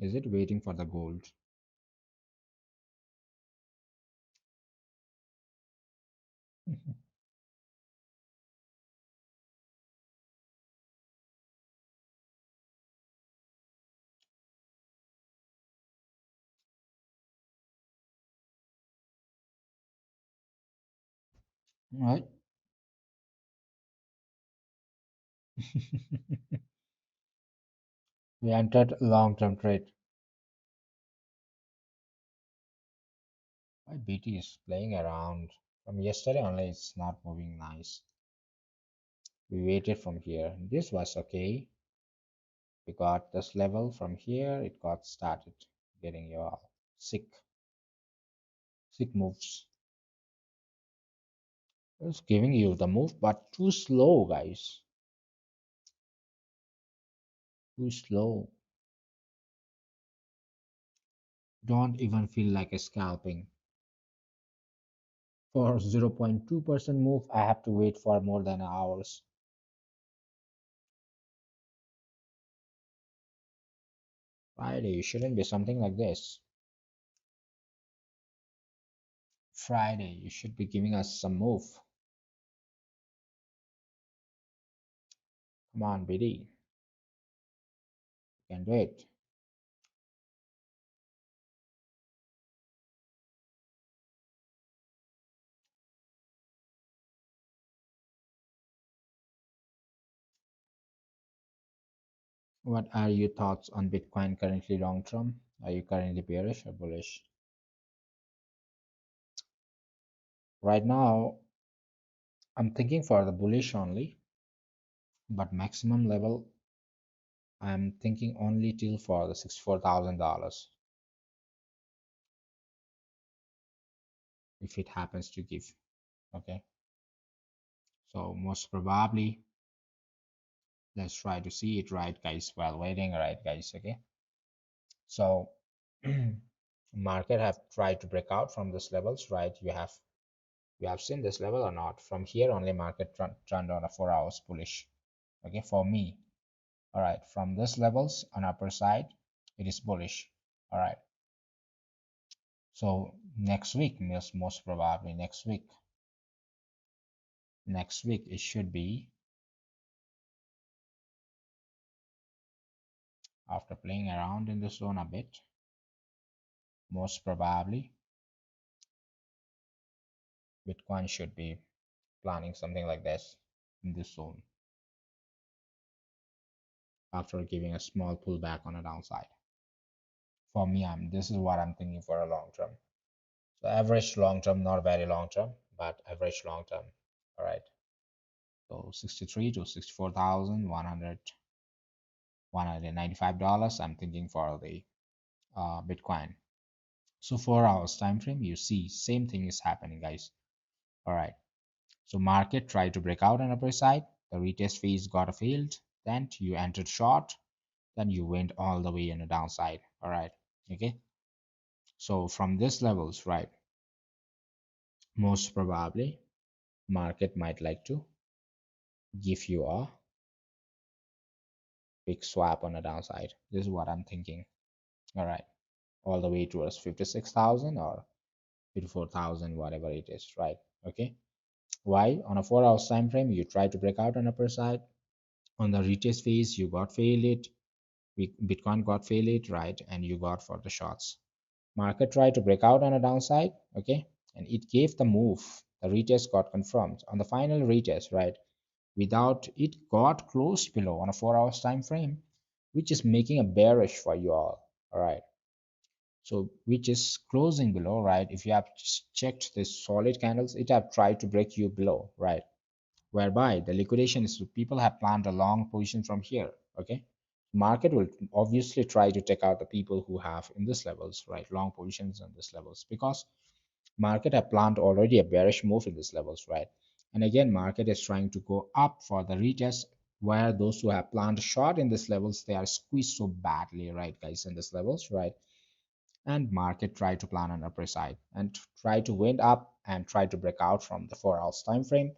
Is it waiting for the gold? Right? We entered long term trade. My BT is playing around. From yesterday only, it's not moving nice. We waited from here. This was okay. We got this level from here, it got started getting your sick moves. It's giving you the move, but too slow, guys. Too slow. Don't even feel like a scalping. For 0.2% move, I have to wait for more than hours. Friday, you shouldn't be something like this. Friday, you should be giving us some move. Come on, BD. You can do it. What are your thoughts on Bitcoin currently long term? Are you currently bearish or bullish? Right now, I'm thinking for the bullish only, but maximum level, I'm thinking only till for the $64,000 if it happens to give. Okay, so most probably, let's try to see it, right, guys, while waiting, right, guys. Okay, so market have tried to break out from these levels, right? You have seen this level or not? From here only market turned on a 4 hours bullish. Okay, for me. All right, from this levels on upper side, it is bullish. All right, so next week, most probably next week it should be, after playing around in the zone a bit, most probably Bitcoin should be planning something like this in this zone after giving a small pullback on a downside. For me, this is what I'm thinking for a long term. So average long term, not very long term, but average long term. All right. So 63 to 64,195 I'm thinking for the Bitcoin. So 4 hours time frame, you see same thing is happening, guys. All right. So market tried to break out on upper side. The retest phase got a failed. Then you entered short. Then you went all the way on the downside. All right. Okay. So from this levels, right, most probably market might like to give you a big swap on the downside. This is what I'm thinking. All right. All the way towards 56,000 or 54,000, whatever it is, right? Okay. Why? On a 4 hours time frame, you try to break out on upper side. On the retest phase, you got failed it. Bitcoin got failed it, right? And you got for the shots. Market tried to break out on a downside, okay? And it gave the move. The retest got confirmed. On the final retest, right? Without it got closed below on a 4 hours time frame, which is making a bearish for you all right? So which is closing below, right? If you have checked this solid candles, it have tried to break you below, right? Whereby the liquidation is people have planned a long position from here. Okay, market will obviously try to take out the people who have in this levels, right, long positions in this levels, because market have planned already a bearish move in these levels, right? And again, market is trying to go up for the retest, where those who have planned short in these levels, they are squeezed so badly, right, guys, in these levels, right? And market try to plan an upper side and try to wind up and try to break out from the 4 hours time frame,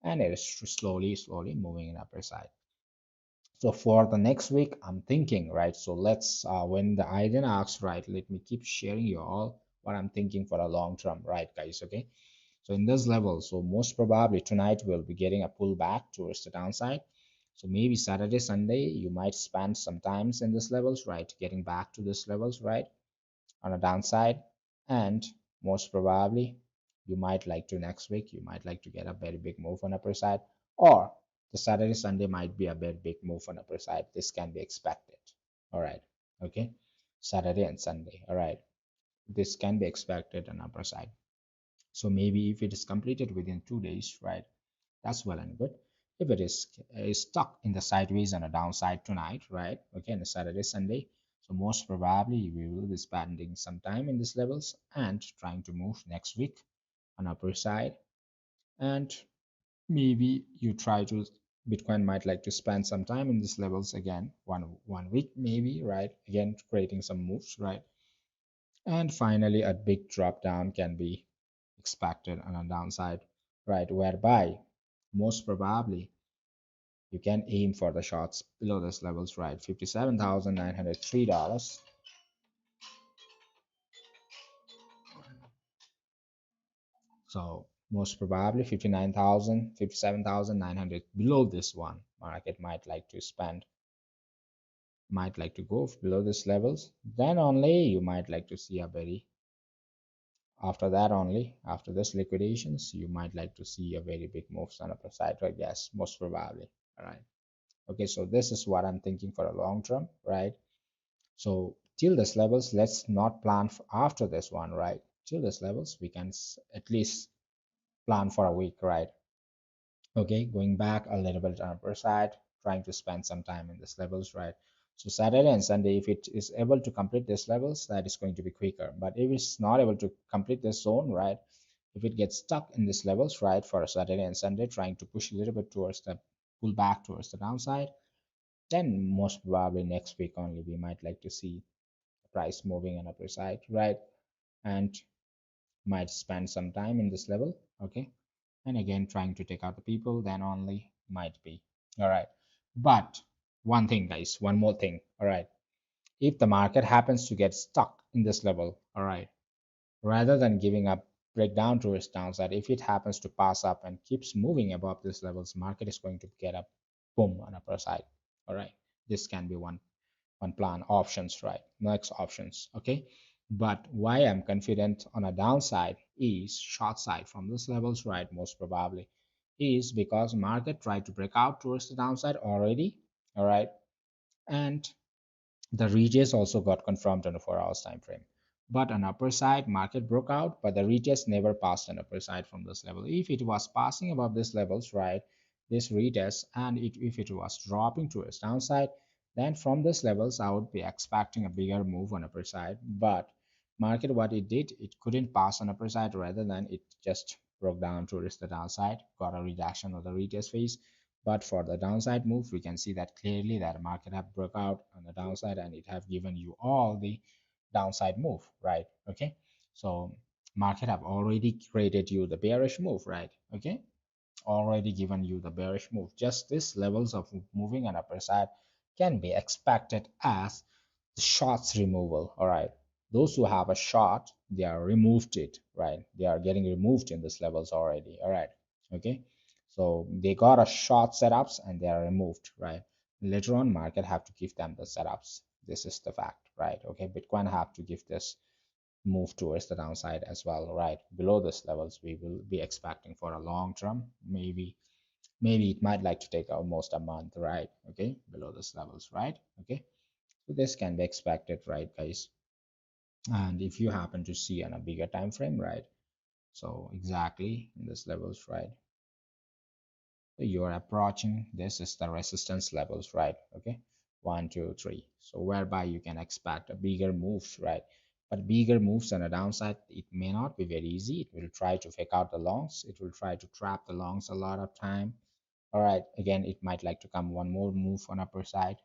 and it is slowly moving in upper side. So for the next week, I'm thinking, right? So let's when the idea asks, right, let me keep sharing you all what I'm thinking for a long term, right, guys? Okay, so in this level, so most probably tonight we'll be getting a pullback towards the downside. So maybe Saturday, Sunday, you might spend some times in this levels, right, getting back to this levels, right, on a downside. And most probably you might like to next week, you might like to get a very big move on upper side, or the Saturday, Sunday might be a very big move on upper side. This can be expected. All right. Okay, Saturday and Sunday. All right, this can be expected on upper side. So maybe if it is completed within 2 days, right, that's well and good. If it is stuck in the sideways on a downside tonight, right? Okay, on a Saturday, Sunday. So most probably we will be spending some time in these levels and trying to move next week on upper side. And maybe you try to Bitcoin might like to spend some time in these levels again, one week maybe, right? Again, creating some moves, right? And finally, a big drop down can be expected on a downside, right? Whereby most probably you can aim for the shots below these levels, right? $57,903. So most probably 59,000, 57,900 below this one. Market might like to go below these levels. Then only you might like to see a very after that only after this liquidations you might like to see a very big moves on upper side, right? Yes, most probably. All right. Okay, so this is what I'm thinking for a long term, right? So till this levels, let's not plan after this one, right? Till this levels, we can at least plan for a week, right? Okay, going back a little bit on upper side, trying to spend some time in this levels, right? So Saturday and Sunday, if it is able to complete this levels, that is going to be quicker. But if it's not able to complete this zone, right? If it gets stuck in this levels, right, for a Saturday and Sunday, trying to push a little bit towards the pull back towards the downside, then most probably next week only we might like to see the price moving on upper side, right? And might spend some time in this level, okay? And again, trying to take out the people, then only might be. All right. But one thing, guys, one more thing. All right. If the market happens to get stuck in this level, all right, rather than giving up, break down to its downside, if it happens to pass up and keeps moving above these levels, market is going to get up, boom, on upper side. All right. This can be one plan options, right? Next options, okay? But why I'm confident on a downside is short side from these levels, right? Most probably is because market tried to break out towards the downside already, all right? And the retest also got confirmed on a 4 hours time frame. But on upper side, market broke out, but the retest never passed an upper side from this level. If it was passing above these levels, right, this retest, and if it was dropping to its downside, then from these levels, I would be expecting a bigger move on upper side. But market, what it did, it couldn't pass on upper side, rather than it just broke down towards the downside, got a rejection of the retest phase. But for the downside move, we can see that clearly that market have broke out on the downside and it have given you all the downside move, right? Okay. So market have already created you the bearish move, right? Okay. Already given you the bearish move. Just this levels of moving on upper side can be expected as the shorts removal. All right. Those who have a short, they are removed it, right? They are getting removed in this levels already. All right. Okay. So they got a short setups and they are removed, right? Later on, market have to give them the setups. This is the fact, right? Okay. Bitcoin have to give this move towards the downside as well, right? Below this levels, we will be expecting for a long term, maybe it might like to take almost a month, right? Okay, below this levels, right? Okay, so this can be expected, right, guys? And if you happen to see on a bigger time frame, right, so exactly in this levels, right, so you are approaching, this is the resistance levels, right? Okay, 1 2 3, so whereby you can expect a bigger moves, right? But bigger moves on a downside, it may not be very easy. It will try to fake out the longs, it will try to trap the longs a lot of time. All right, again, it might like to come one more move on upper side,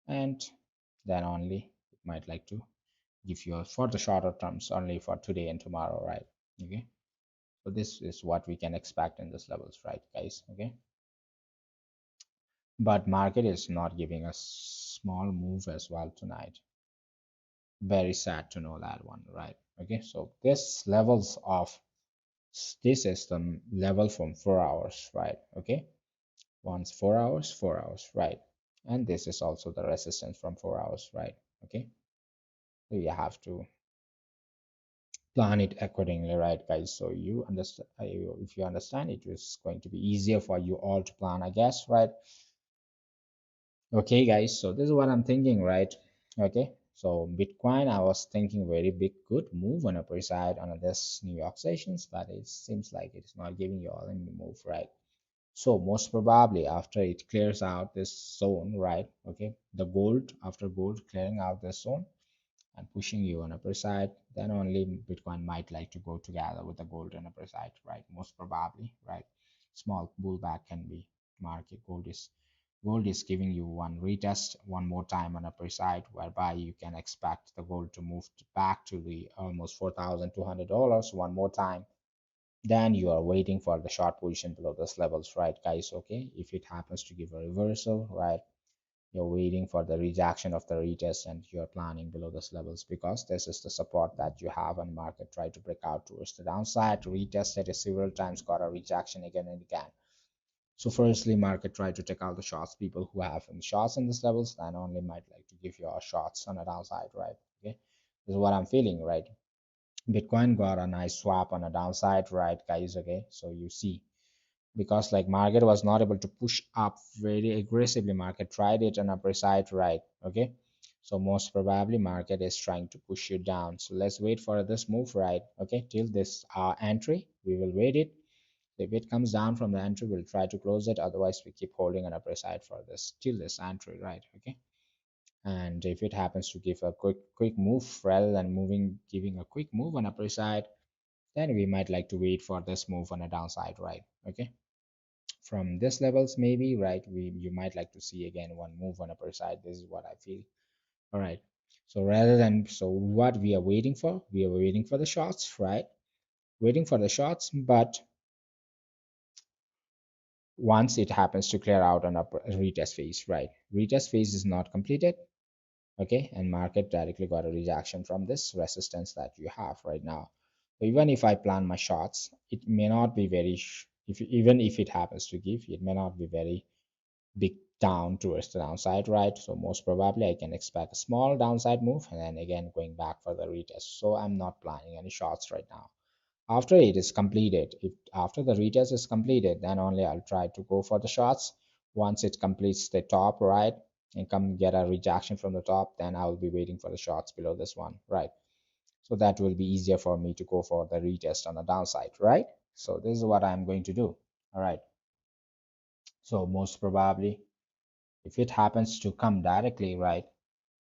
and then only it might like to give you for the shorter terms only for today and tomorrow, right? Okay, so this is what we can expect in this levels, right, guys? Okay, but market is not giving us small move as well tonight. Very sad to know that one, right? Okay, so this levels of this is the level from 4 hours, right? Okay, once 4 hours, 4 hours, right? And this is also the resistance from 4 hours, right? Okay, so you have to plan it accordingly, right, guys? So you understand, if you understand, it is going to be easier for you all to plan, I guess, right? Okay, guys, so this is what I'm thinking, right? Okay, so Bitcoin, I was thinking very big, good move on upper side on this New York sessions, but it seems like it's not giving you all any move, right? So most probably after it clears out this zone, right? Okay, the gold, after gold clearing out this zone and pushing you on upper side, then only Bitcoin might like to go together with the gold on upper side, right? Most probably, right? Small pullback can be market. Gold is giving you one retest one more time on upper side, whereby you can expect the gold to move back to the almost $4,200 one more time. Then you are waiting for the short position below those levels, right, guys? Okay, if it happens to give a reversal, right, you're waiting for the rejection of the retest and you're planning below those levels, because this is the support that you have on market. Try to break out towards the downside, retested it several times, got a rejection again and again. So firstly, market try to take out the shots. People who have shots in these levels, then only might like to give you a shots on the downside, right? Okay, this is what I'm feeling, right? Bitcoin got a nice swap on a downside, right, guys? Okay, so you see, because like market was not able to push up very aggressively, market tried it on upper side, right? Okay, so most probably market is trying to push you down. So let's wait for this move, right? Okay, till this entry, we will wait it. If it comes down from the entry, we'll try to close it. Otherwise, we keep holding on upper side for this till this entry, right? Okay, and if it happens to give a quick move rather than moving giving a quick move on upper side, then we might like to wait for this move on a downside, right? Okay, from this levels maybe, right, we you might like to see again one move on upper side. This is what I feel. All right, so rather than, so what we are waiting for, we are waiting for the shots, right? Waiting for the shots, but once it happens to clear out on upper retest phase, right, retest phase is not completed. Okay, and market directly got a rejection from this resistance that you have right now. So even if I plan my shots, it may not be very if even if it happens to give, it may not be very big down towards the downside, right? So most probably I can expect a small downside move and then again going back for the retest. So I'm not planning any shots right now. After it is completed, if after the retest is completed, then only I'll try to go for the shots. Once it completes the top, right, and come get a rejection from the top, then I will be waiting for the shots below this one, right? So that will be easier for me to go for the retest on the downside, right? So this is what I'm going to do. All right, so most probably if it happens to come directly, right,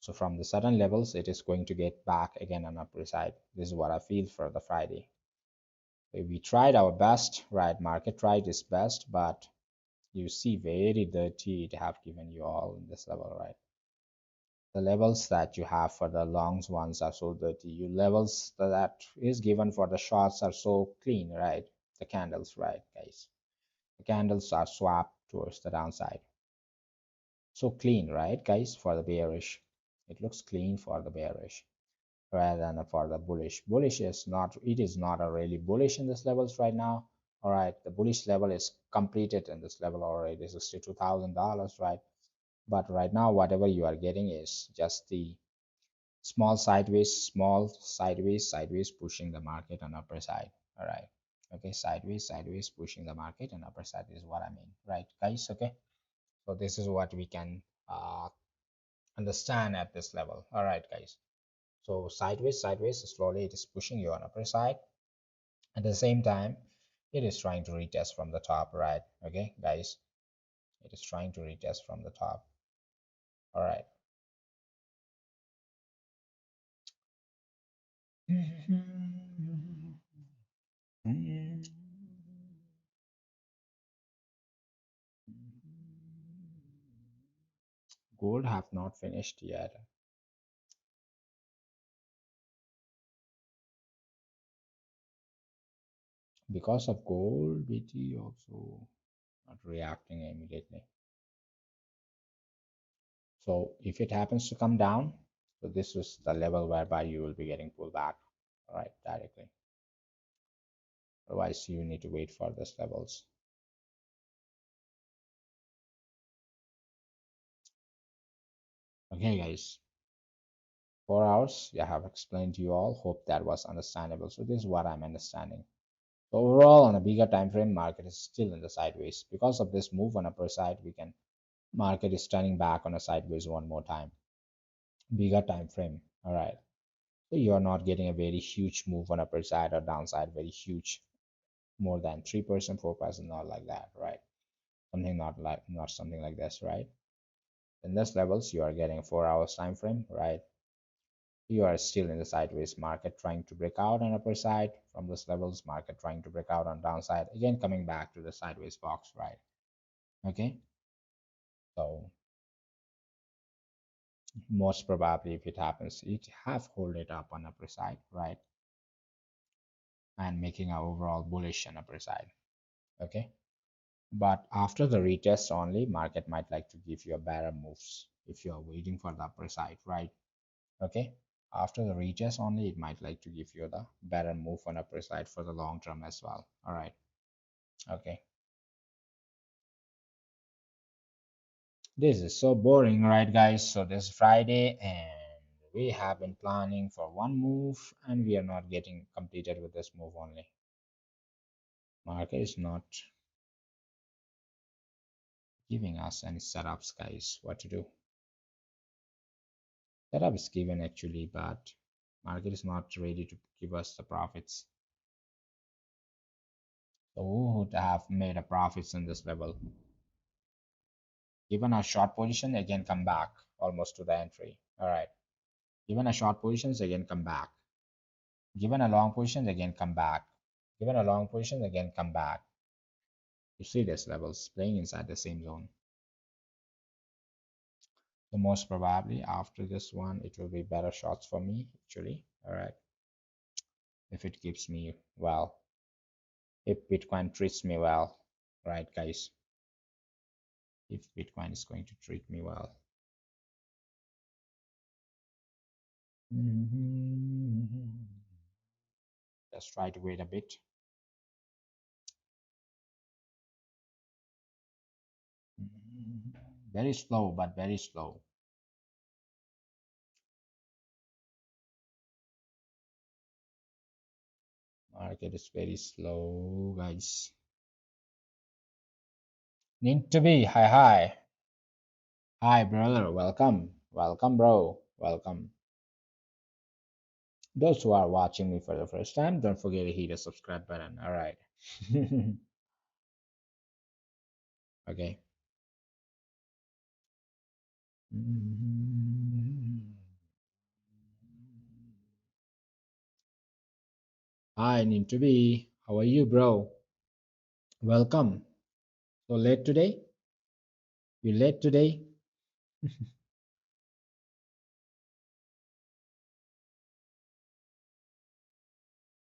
so from the sudden levels it is going to get back again on upper side. This is what I feel for the Friday. We tried our best, right? Market tried its best, but you see very dirty it have given you all in this level, right? The levels that you have for the longs ones are so dirty. You levels that is given for the shorts are so clean, right? The candles, right, guys? The candles are swapped towards the downside. So clean, right, guys? For the bearish, it looks clean for the bearish rather than for the bullish. Bullish is not, it is not a really bullish in this levels right now. All right, the bullish level is completed in this level already, $62,000, right? But right now, whatever you are getting is just the small sideways pushing the market on upper side. All right, okay, sideways pushing the market on upper side is what I mean, right, guys? Okay, so this is what we can understand at this level. All right, guys. So sideways, slowly it is pushing you on upper side. At the same time, it is trying to retest from the top, right? Okay, guys, it is trying to retest from the top. All right. Gold have not finished yet. Because of gold, BT also not reacting immediately. So if it happens to come down, so this is the level whereby you will be getting pulled back, all right, directly. Otherwise, you need to wait for these levels. Okay, guys, 4 hours. Yeah, I have explained to you all. Hope that was understandable. So this is what I'm understanding. So overall, on a bigger time frame, market is still in the sideways. Because of this move on upper side, we can market is turning back on a sideways one more time. Bigger time frame. All right. So you are not getting a very huge move on upper side or downside, very huge, more than 3%, 4%, not like that, right? something not something like this, right? In this levels, you are getting 4 hours time frame, right? You are still in the sideways market trying to break out on upper side from this levels, market trying to break out on downside, again coming back to the sideways box, right? Okay, so most probably if it happens, it have hold it up on upper side, right? And making a overall bullish on upper side. Okay, but after the retest only, market might like to give you a better moves if you are waiting for the upper side, right? Okay, after the retest only, it might like to give you the better move on upper side for the long term as well. All right. Okay, this is so boring, right, guys? So this is Friday and we have been planning for one move and we are not getting completed with this move only. Market is not giving us any setups, guys. What to do? Setup is given actually, but market is not ready to give us the profits. So who would have made a profits in this level? Given a short position, again come back almost to the entry. All right. Given a short positions, again come back. Given a long position, again come back. Given a long position, again come back. You see these levels playing inside the same zone. So most probably after this one, it will be better shots for me actually. All right. If it keeps me well, if Bitcoin treats me well, right, guys? If Bitcoin is going to treat me well. Just try to wait a bit. Very slow, but very slow. Market is very slow, guys. Need to be. Hi, hi. Hi, brother. Welcome. Welcome, bro. Welcome. Those who are watching me for the first time, don't forget to hit the subscribe button. All right. Okay. Hi, need to be. How are you, bro? Welcome. So late today? You late today?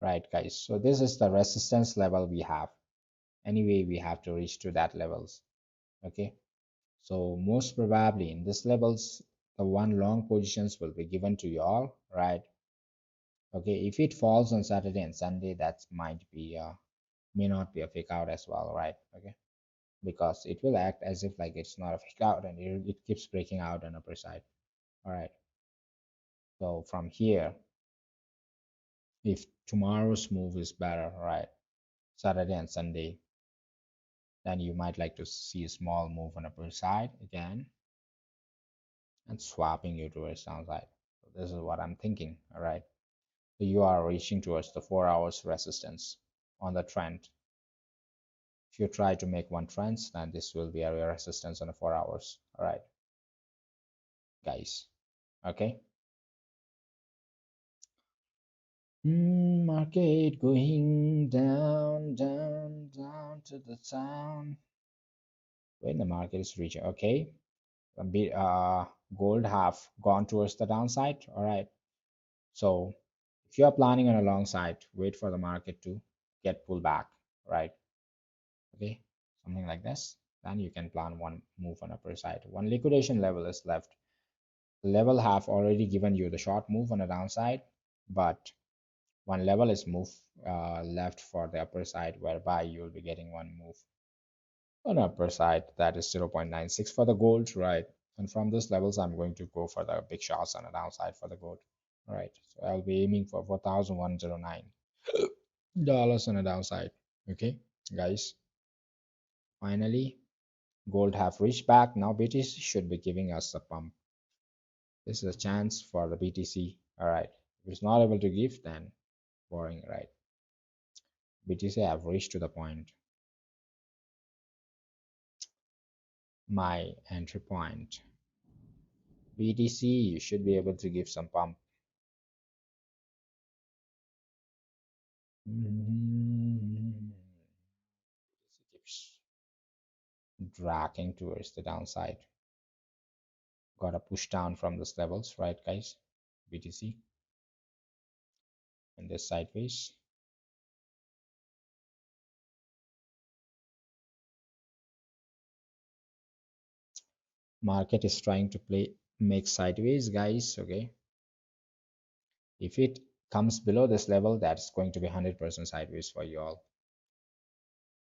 Right, guys. So this is the resistance level we have. Anyway, we have to reach to that levels. Okay. So most probably in this levels, the one long positions will be given to you all, right? Okay. If it falls on Saturday and Sunday, that might be may not be a fake out as well, right? Okay. Because it will act as if like it's not a fake out and it keeps breaking out on upper side. All right. So from here, if tomorrow's move is better, right? Saturday and Sunday, then you might like to see a small move on upper side again and swapping you towards downside. So this is what I'm thinking. All right. So you are reaching towards the 4 hours resistance on the trend. If you try to make one trend, then this will be a resistance on the 4 hours. All right, guys. Okay. Market going down, down, down to the town. When the market is reaching, okay, a bit gold have gone towards the downside. All right. So if you are planning on a long side, wait for the market to get pulled back, right? Okay, something like this. Then you can plan one move on upper side. One liquidation level is left. The level have already given you the short move on the downside, but one level is move left for the upper side, whereby you will be getting one move on upper side, that is 0.96 for the gold, right? And from these levels, I'm going to go for the big shots on the downside for the gold. All right, so I'll be aiming for $4,109 on the downside. Okay, guys. Finally, gold have reached back. Now BTC should be giving us a pump. This is a chance for the BTC. All right, if it's not able to give, then boring, right? BTC have reached to the point. my entry point. BTC, you should be able to give some pump. Mm, keeps dragging towards the downside. Got a push down from those levels, right, guys? BTC and this sideways. Market is trying to play make sideways, guys. Okay, if it comes below this level, that's going to be 100% sideways for you all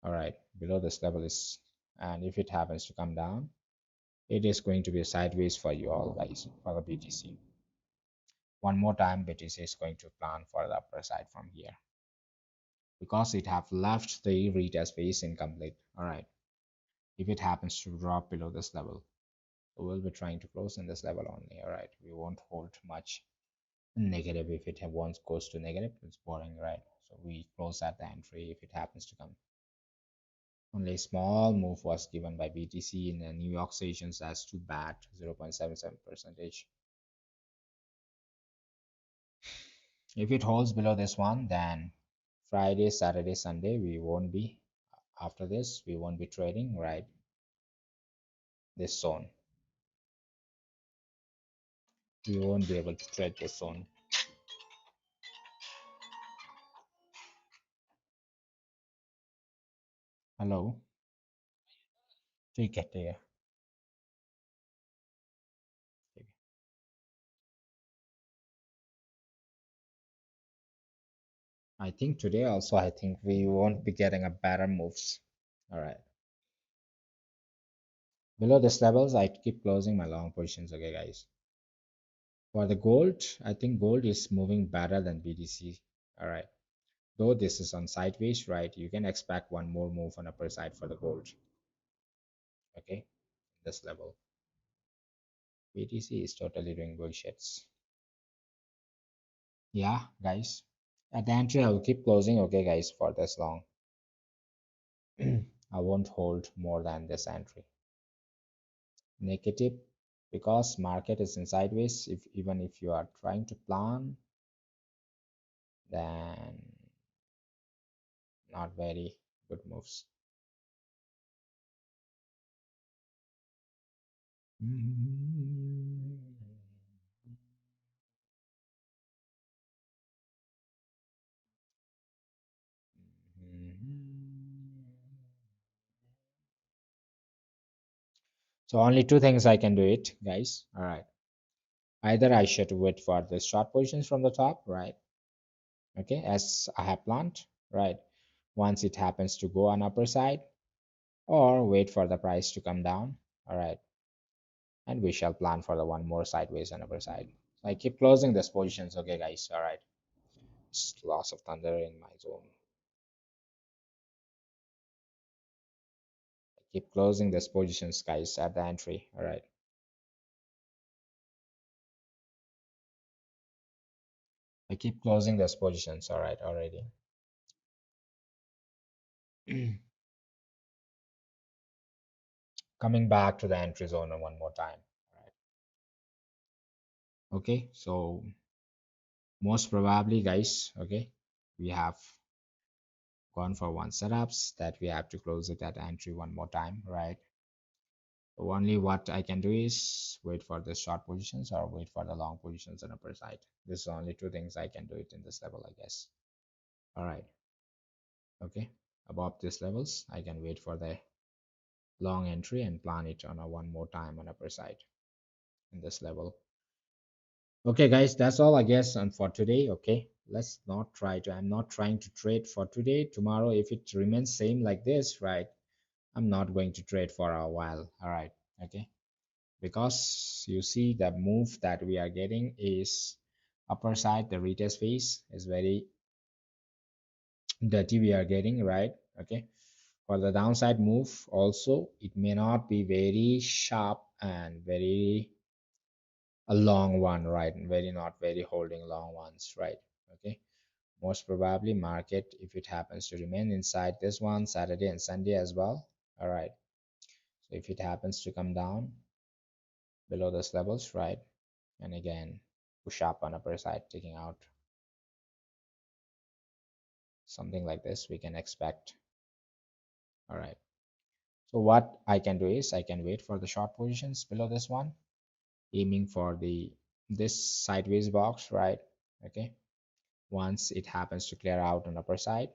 right, below this level is, and if it happens to come down, it is going to be sideways for you all, guys, for the BTC. One more time, BTC is going to plan for the upper side from here because it have left the retest phase incomplete. All right, if it happens to drop below this level, we'll be trying to close in this level only. All right, we won't hold much negative. If it once goes to negative, it's boring, right? So we close at the entry if it happens to come. Only a small move was given by BTC in the New York sessions. That's too bad, 0.77 percentage. If it holds below this one, then Friday, Saturday, Sunday, we won't be, after this, we won't be trading, right? This zone. We won't be able to trade this zone. Hello? ठीक है ठीक है ठीक है. I think today also, I think we won't be getting a better moves. All right. Below this levels, I keep closing my long positions. Okay, guys. For the gold, I think gold is moving better than BTC. All right. Though this is on sideways, right? You can expect one more move on upper side for the gold. Okay, this level. BTC is totally doing bullshits. Yeah, guys. At the entry, I will keep closing. Okay, guys, for this long. I won't hold more than this entry. Negative because market is in sideways. If even if you are trying to plan, then not very good moves. So only two things I can do it, guys. All right. Either I should wait for the short positions from the top, right? Okay, as I have planned, right? Once it happens to go on upper side, or wait for the price to come down. All right, and we shall plan for the one more sideways on upper side. So I keep closing these positions. Okay, guys. All right. Loss of thunder in my zone. I keep closing these positions, guys, at the entry. All right. I keep closing these positions. All right, already. Coming back to the entry zone one more time. All right. Okay, so most probably, guys, okay, we have gone for one setups that we have to close it at entry one more time, right? So only what I can do is wait for the short positions or wait for the long positions on upper side. This is only two things I can do it in this level, I guess. All right. Okay, above these levels I can wait for the long entry and plan it on a one more time on upper side in this level. Okay, guys, that's all I guess and for today. Okay, let's not try to, I'm not trying to trade for today. Tomorrow, if it remains same like this, right, I'm not going to trade for a while. All right. Okay, because you see the move that we are getting is upper side, the retest phase is very dirty we are getting, right? Okay, for the downside move also, it may not be very sharp and very a long one, right? Very not very holding long ones, right? Okay, most probably market, if it happens to remain inside this one Saturday and Sunday as well. All right, So if it happens to come down below those levels, right, and again push up on upper side, taking out something like this, we can expect. All right. So what I can do is I can wait for the short positions below this one, aiming for the this sideways box, right? Okay. Once it happens to clear out on upper side,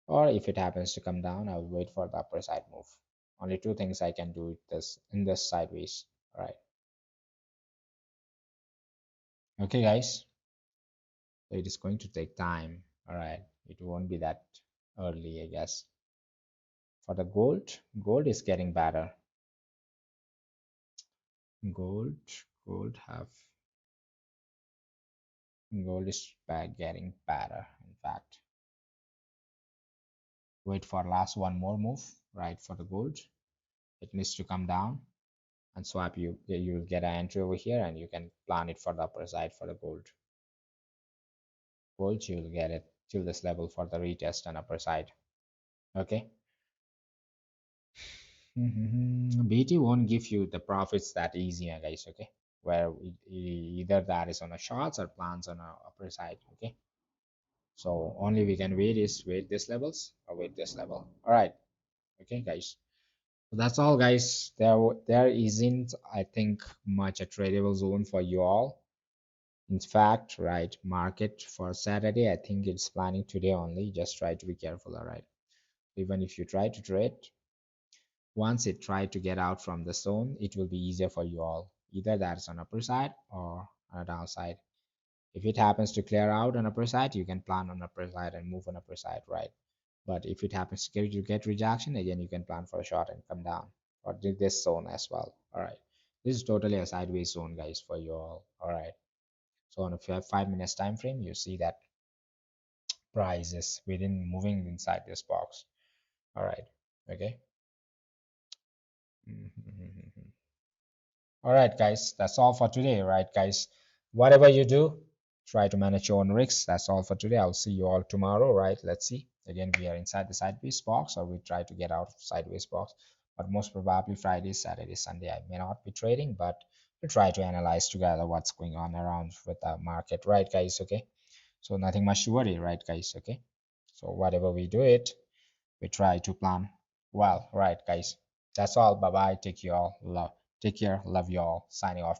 or if it happens to come down, I will wait for the upper side move. Only two things I can do this in this sideways. All right. Okay, guys. So it is going to take time. All right. It won't be that early, I guess. For the gold is getting better. Gold, gold have gold is getting better. In fact, wait for last one more move, right? For the gold, it needs to come down and swap you. You'll get an entry over here, and you can plan it for the upper side for the gold. Gold, you'll get it till this level for the retest and upper side. Okay. BT won't give you the profits that easy, guys. Okay, where either that is on a shorts or plans on a upper side. Okay, so only we can wait is wait this levels or wait this level. All right. Okay, guys. So that's all, guys. There isn't, I think, much a tradable zone for you all. In fact, right, market for Saturday, I think it's planning today only. Just try to be careful. All right. Even if you try to trade, once it try to get out from the zone, it will be easier for you all. Either that's on upper side or on a downside. If it happens to clear out on upper side, you can plan on upper side and move on upper side, right? But if it happens to get rejection, again you can plan for a short and come down or do this zone as well. All right. This is totally a sideways zone, guys, for you all. All right. So on a 5 minutes time frame, you see that price is within moving inside this box. All right. Okay. Mhm. All right, guys, that's all for today, right, guys? Whatever you do, try to manage your own risks. That's all for today. I'll see you all tomorrow, right? Let's see. Again, we are inside the sideways box, or we try to get out of sideways box. But most probably Friday, Saturday, Sunday, I may not be trading, but we'll try to analyze together what's going on around with the market, right, guys? Okay. So nothing much to worry, right, guys? Okay. So whatever we do it, we try to plan well, right, guys? That's all. Bye bye. Take you all. Love. Take care. Love you all. Signing off.